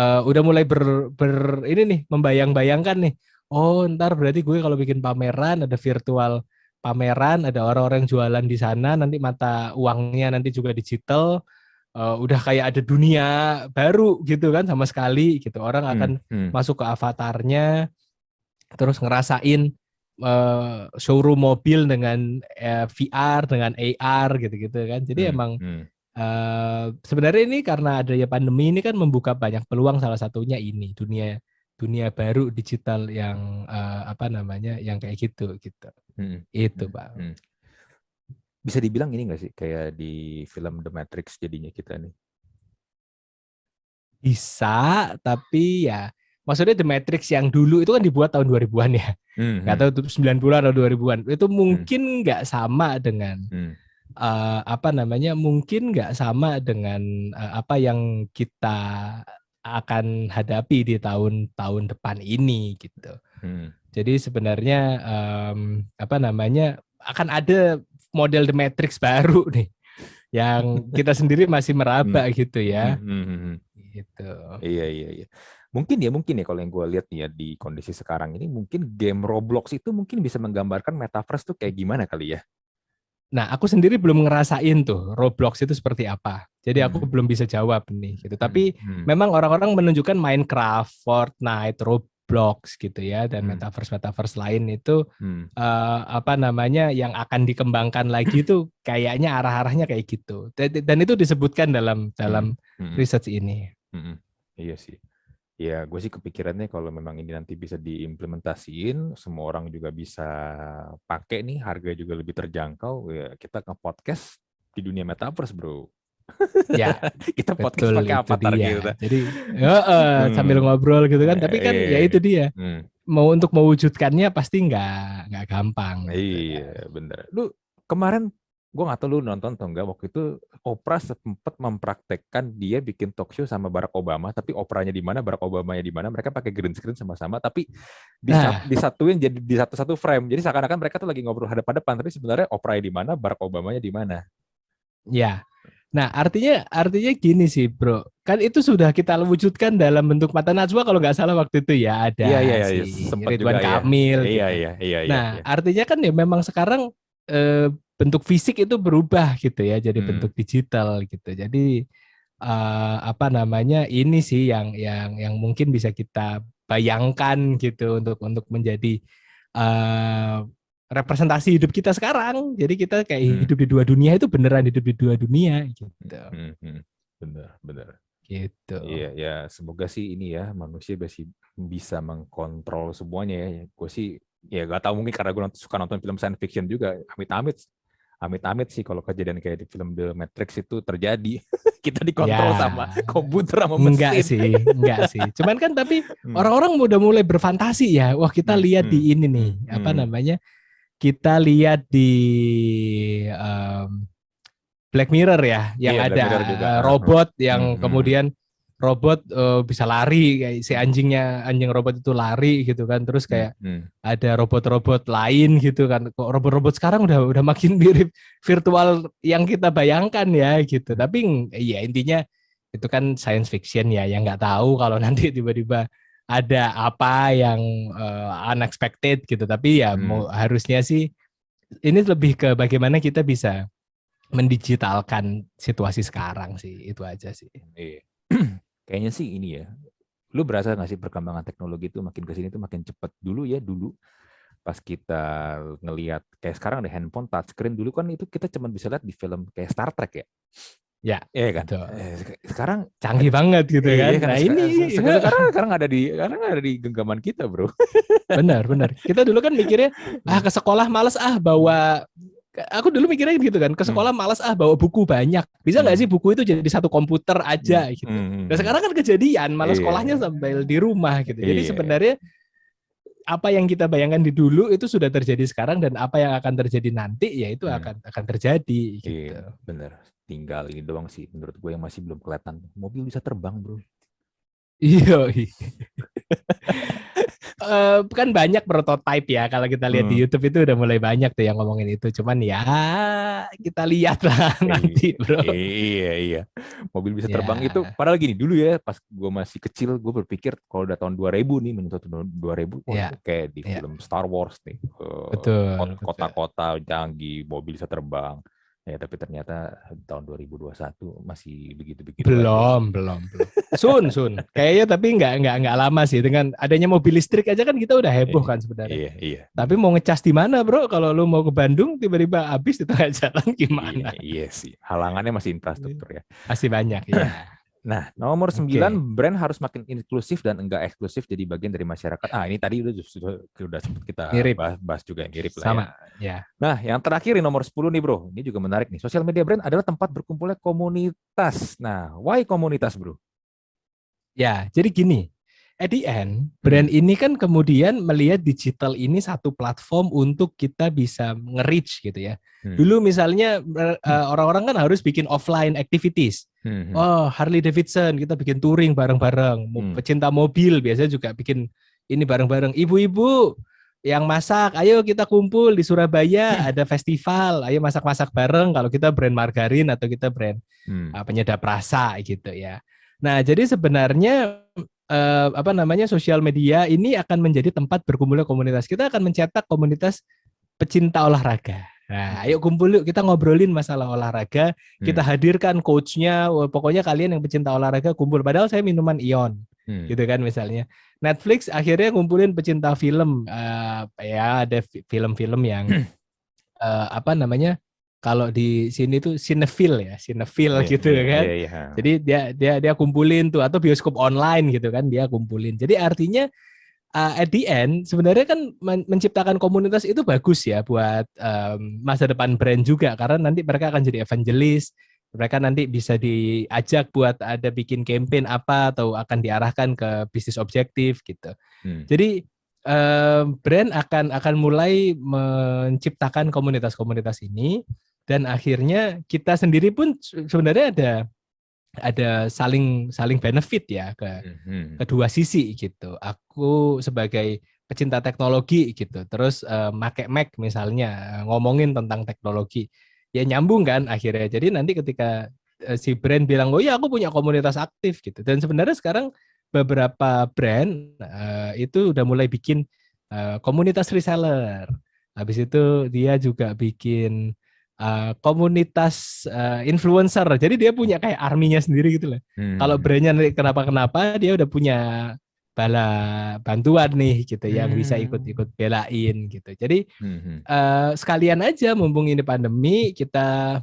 udah mulai ini nih membayang-bayangkan nih. Oh ntar berarti gue kalau bikin pameran ada virtual pameran, ada orang-orang jualan di sana, nanti mata uangnya nanti juga digital. Udah kayak ada dunia baru gitu kan sama sekali gitu. Orang akan masuk ke avatarnya terus ngerasain showroom mobil dengan VR dengan AR gitu-gitu kan. Jadi emang sebenarnya ini karena adanya pandemi ini kan membuka banyak peluang, salah satunya ini dunia baru digital yang apa namanya yang kayak gitu. Itu Pak. Bisa dibilang ini nggak sih kayak di film The Matrix jadinya kita nih? Bisa, tapi ya maksudnya The Matrix yang dulu itu kan dibuat tahun 2000-an ya. Nggak tahu itu 90-an atau 2000-an. Itu mungkin nggak sama dengan mungkin nggak sama dengan apa yang kita akan hadapi di tahun-tahun depan ini gitu. Jadi sebenarnya akan ada model The Matrix baru nih yang kita sendiri masih meraba gitu ya. Gitu. Iya. Mungkin ya kalau yang gue lihat nih ya di kondisi sekarang ini, mungkin game Roblox itu mungkin bisa menggambarkan metaverse tuh kayak gimana kali ya. Nah, aku sendiri belum ngerasain tuh Roblox itu seperti apa. Jadi aku belum bisa jawab nih gitu. Tapi memang orang-orang menunjukkan Minecraft, Fortnite, Roblox gitu ya, dan metaverse lain itu yang akan dikembangkan lagi itu kayaknya arah-arahnya kayak gitu. Dan itu disebutkan dalam research ini. Iya sih. Ya, gue sih kepikirannya kalau memang ini nanti bisa diimplementasiin, semua orang juga bisa pakai nih, harga juga lebih terjangkau, ya kita nge-podcast di dunia metaverse, bro. Ya, kita podcast pakai avatar dia. gitu. Jadi sambil ngobrol gitu kan, tapi kan ya itu dia. Untuk mewujudkannya pasti nggak gampang. Iya, bener. Lu kemarin gue nggak tahu lu nonton atau enggak, waktu itu Oprah sempat mempraktekkan dia bikin talk show sama Barack Obama, tapi Oprahnya di mana, Barack Obamanya di mana, mereka pakai green screen sama-sama, tapi disatuin jadi di satu frame, jadi seakan-akan mereka tuh lagi ngobrol hadap-hadapan, tapi sebenarnya Oprahnya di mana, Barack Obamanya di mana. Ya, nah artinya gini sih bro, kan itu sudah kita wujudkan dalam bentuk mata najwa kalau nggak salah waktu itu ya, ada si Ridwan Kamil gitu. Nah artinya kan ya memang sekarang bentuk fisik itu berubah gitu ya, jadi bentuk digital gitu. Jadi ini sih yang mungkin bisa kita bayangkan gitu untuk menjadi representasi hidup kita sekarang. Jadi kita kayak hidup di dua dunia, itu beneran hidup di dua dunia gitu. Bener. Gitu. Iya ya, semoga sih ini ya manusia bisa mengkontrol semuanya ya. Gue sih ya gak tahu, mungkin karena gue suka nonton film science fiction juga. Amit-amit sih kalau kejadian kayak di film The Matrix itu terjadi. Kita dikontrol sama komputer sama mesin. Enggak sih. Cuman kan tapi orang-orang udah mulai berfantasi ya. Wah, kita lihat di ini nih, kita lihat di Black Mirror ya, yang ada robot yang kemudian robot bisa lari, kayak si anjing robot itu lari gitu kan, terus kayak ada robot-robot lain gitu kan. Kok robot-robot sekarang udah makin mirip virtual yang kita bayangkan ya gitu. Tapi ya intinya itu kan science fiction ya, yang nggak tahu kalau nanti tiba-tiba ada apa yang unexpected gitu. Tapi ya harusnya sih ini lebih ke bagaimana kita bisa mendigitalkan situasi sekarang sih, itu aja sih. Kayaknya sih ini ya, lu berasa nggak sih perkembangan teknologi itu makin kesini tuh makin cepat. Dulu pas kita ngelihat kayak sekarang ada handphone touchscreen, dulu kan itu kita cuma bisa lihat di film kayak Star Trek ya. Ya, kan. Sekarang canggih banget gitu kan. Nah ini sekarang ada di genggaman kita, bro. Benar. Kita dulu kan mikirnya ke sekolah males bawa. Aku dulu mikirnya gitu kan, ke sekolah malas bawa buku banyak. Bisa nggak sih buku itu jadi satu komputer aja gitu. Nah sekarang kan kejadian, malah sekolahnya sambil di rumah gitu. Jadi sebenarnya apa yang kita bayangkan di dulu itu sudah terjadi sekarang, dan apa yang akan terjadi nanti ya itu akan terjadi gitu. Bener. Tinggal ini doang sih menurut gue yang masih belum kelihatan. Mobil bisa terbang, bro. Iya. Kan banyak prototype ya, kalau kita lihat di YouTube itu udah mulai banyak tuh yang ngomongin itu. Cuman ya kita lihat lah nanti, bro. Iya. Mobil bisa terbang itu. Padahal gini dulu ya, pas gue masih kecil gue berpikir kalau udah tahun 2000 nih, menyentuh tahun 2000 kayak di film Star Wars nih. Betul. Kota-kota canggih, mobil bisa terbang. Ya, tapi ternyata tahun 2021 masih begitu-begitu. Belum. Sun. Kayaknya tapi nggak lama sih, dengan adanya mobil listrik aja kan kita udah heboh kan sebenarnya. Iya. Tapi mau ngecas di mana, bro? Kalau lu mau ke Bandung tiba-tiba habis di tengah jalan gimana? Iya sih. Halangannya masih infrastruktur ya. Masih banyak ya. Nah, nomor 9, brand harus makin inklusif dan enggak eksklusif jadi bagian dari masyarakat. Ini tadi udah sempat kita bahas juga yang mirip lah. Sama, ya. Nah, yang terakhir nomor 10 nih, bro. Ini juga menarik nih. Sosial media brand adalah tempat berkumpulnya komunitas. Nah, why komunitas, bro? Ya, jadi gini. at the end, brand ini kan kemudian melihat digital ini satu platform untuk kita bisa nge-reach gitu ya. Dulu misalnya orang-orang kan harus bikin offline activities. Oh, Harley Davidson, kita bikin touring bareng-bareng. Pecinta mobil biasanya juga bikin ini bareng-bareng. Ibu-ibu yang masak, ayo kita kumpul di Surabaya, ada festival, ayo masak-masak bareng kalau kita brand margarin atau kita brand penyedap rasa gitu ya. Nah, jadi sebenarnya sosial media ini akan menjadi tempat berkumpulnya komunitas. Kita akan mencetak komunitas pecinta olahraga. Nah, ayo kumpul yuk, kita ngobrolin masalah olahraga, kita hadirkan coachnya, pokoknya kalian yang pecinta olahraga kumpul. Padahal saya minuman ion, gitu kan misalnya. Netflix akhirnya kumpulin pecinta film, ya ada film-film yang kalau di sini tuh sinefil gitu kan. Jadi dia kumpulin tuh, atau bioskop online gitu kan, dia kumpulin. Jadi artinya at the end sebenarnya kan menciptakan komunitas itu bagus ya buat masa depan brand juga, karena nanti mereka akan jadi evangelis, mereka nanti bisa diajak buat ada bikin campaign apa atau akan diarahkan ke bisnis objektif gitu. Jadi brand akan mulai menciptakan komunitas-komunitas ini, dan akhirnya kita sendiri pun sebenarnya ada saling benefit ya ke kedua sisi gitu. Aku sebagai pecinta teknologi gitu, terus make Mac misalnya, ngomongin tentang teknologi, ya nyambung kan akhirnya. Jadi nanti ketika si brand bilang, oh ya aku punya komunitas aktif gitu, dan sebenarnya sekarang beberapa brand itu udah mulai bikin komunitas reseller. Habis itu dia juga bikin komunitas influencer. Jadi dia punya kayak arminya sendiri gitu loh. Kalau brandnya kenapa-kenapa, dia udah punya bala bantuan nih gitu yang bisa ikut-ikut belain gitu. Jadi sekalian aja mumpung ini pandemi, kita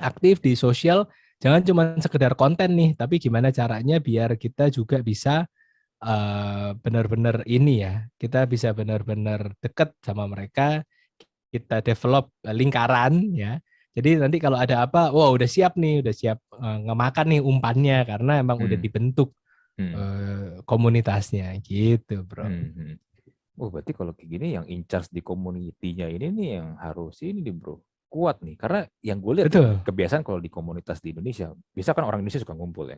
aktif di sosial, jangan cuma sekedar konten nih, tapi gimana caranya biar kita juga bisa benar-benar ini ya, kita bisa benar-benar dekat sama mereka, kita develop lingkaran ya. Jadi nanti kalau ada apa, wah udah siap ngemakan nih umpannya, karena emang udah dibentuk komunitasnya gitu, bro. Oh, berarti kalau kayak gini yang in charge di community-nya ini nih yang harus ini nih, bro, kuat nih. Karena yang gue lihat kebiasaan kalau di komunitas di Indonesia, biasa kan orang Indonesia suka ngumpul,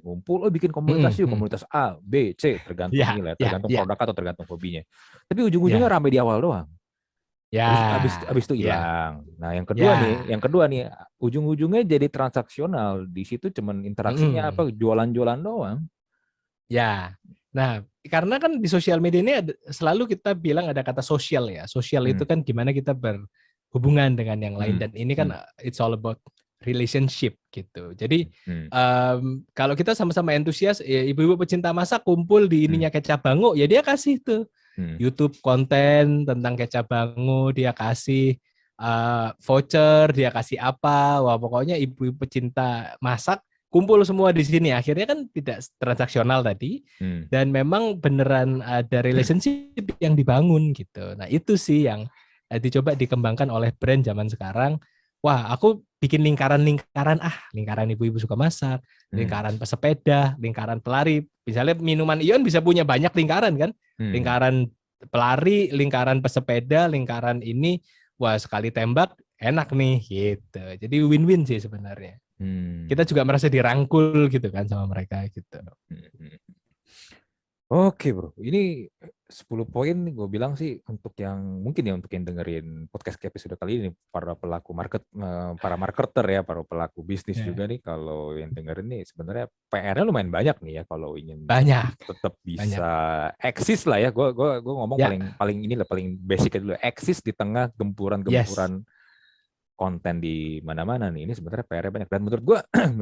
bikin komunitas yuk, komunitas A, B, C, tergantung nilai, tergantung produk atau tergantung hobinya. Tapi ujung-ujungnya rame di awal doang. Ya. Habis itu hilang. Nah, yang kedua nih, ujung-ujungnya jadi transaksional. Di situ cuman interaksinya jualan-jualan doang. Ya. Nah, karena kan di sosial media ini selalu kita bilang ada kata sosial ya. Sosial itu kan gimana kita berhubungan dengan yang lain, dan ini kan it's all about relationship gitu. Jadi kalau kita sama-sama antusias, ibu-ibu pecinta masak kumpul di ininya Kecap Bango, ya dia kasih tuh YouTube konten tentang Kecap Bango, dia kasih voucher, dia kasih apa, wah pokoknya ibu-ibu pecinta masak kumpul semua di sini. Akhirnya kan tidak transaksional tadi, dan memang beneran ada relationship yang dibangun gitu. Nah itu sih yang dicoba dikembangkan oleh brand zaman sekarang. Wah, aku bikin lingkaran ibu-ibu suka masak, lingkaran pesepeda, lingkaran pelari. Misalnya minuman ion bisa punya banyak lingkaran kan, lingkaran pelari, lingkaran pesepeda, lingkaran ini, wah sekali tembak enak nih gitu. Jadi win-win sih sebenarnya. Kita juga merasa dirangkul gitu kan sama mereka gitu. Oke, bro, ini 10 poin gue bilang sih untuk yang mungkin ya untuk yang dengerin podcast episode kali ini, para pelaku para marketer ya, para pelaku bisnis juga nih, kalau yang dengerin nih sebenarnya PR-nya lumayan banyak nih ya kalau ingin tetap bisa eksis lah ya. Gue ngomong paling basic dulu, eksis di tengah gempuran konten di mana-mana nih. Ini sebenarnya PR-nya banyak, dan menurut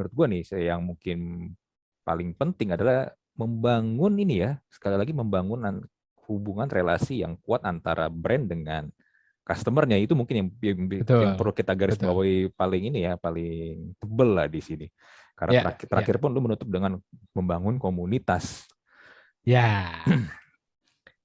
gue nih yang mungkin paling penting adalah membangun ini ya, sekali lagi membangun hubungan relasi yang kuat antara brand dengan customer-nya. Itu mungkin yang perlu kita garis bawahi paling tebel lah di sini. Karena terakhir pun lu menutup dengan membangun komunitas. Ya.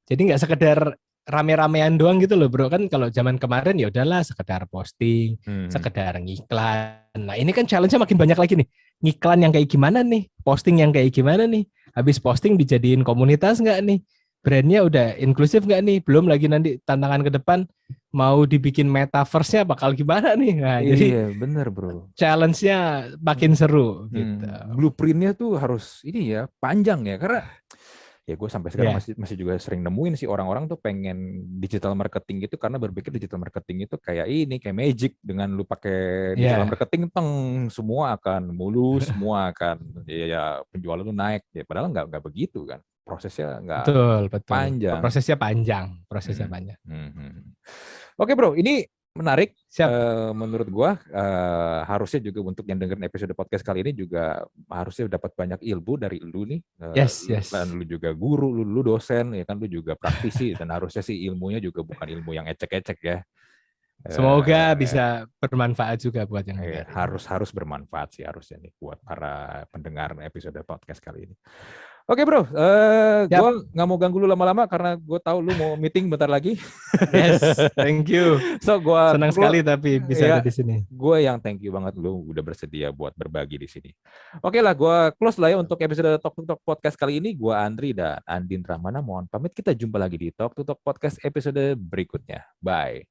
Jadi nggak sekedar rame-ramean doang gitu loh, bro. Kan kalau zaman kemarin ya udahlah sekedar posting, sekedar ngiklan. Nah, ini kan challenge-nya makin banyak lagi nih. Ngiklan yang kayak gimana nih? Posting yang kayak gimana nih? habis posting dijadiin komunitas nggak nih? Brandnya udah inklusif nggak nih? Belum lagi nanti tantangan ke depan mau dibikin metaverse-nya bakal gimana nih? Nah, jadi Iya, bener bro. challenge-nya makin seru gitu. Blueprint-nya tuh harus ini ya, panjang ya. Karena ya gue sampai sekarang Ya, masih juga sering nemuin sih orang-orang tuh pengen digital marketing gitu karena berpikir digital marketing itu kayak ini, kayak magic. Dengan lu pakai digital ya, marketing, semua akan mulus, semua akan ya penjualan lu naik. Ya padahal nggak begitu kan. Prosesnya nggak betul, betul. panjang. Prosesnya panjang, prosesnya Hmm. panjang. Oke bro, ini menarik. Siap. Menurut gua harusnya juga untuk yang dengerin episode podcast kali ini juga harusnya dapat banyak ilmu dari lu nih. Yes, yes. Dan lu juga guru, lu dosen, ya kan lu juga praktisi dan harusnya sih ilmunya juga bukan ilmu yang ecek-ecek ya. Semoga Eh, bisa bermanfaat juga buat yang dengerin. harus bermanfaat sih harusnya nih buat para pendengar episode podcast kali ini. Oke bro, Siap. gue nggak mau ganggu lu lama-lama karena gue tahu lu mau meeting bentar lagi. Yes, thank you. So gue Senang sekali tapi bisa ya, ada di sini. gue yang thank you banget lu udah bersedia buat berbagi di sini. Oke lah, gue close lah ya untuk episode Talk to Talk podcast kali ini. Gue Andri dan Andin Ramana mohon pamit. Kita jumpa lagi di Talk to Talk podcast episode berikutnya. Bye.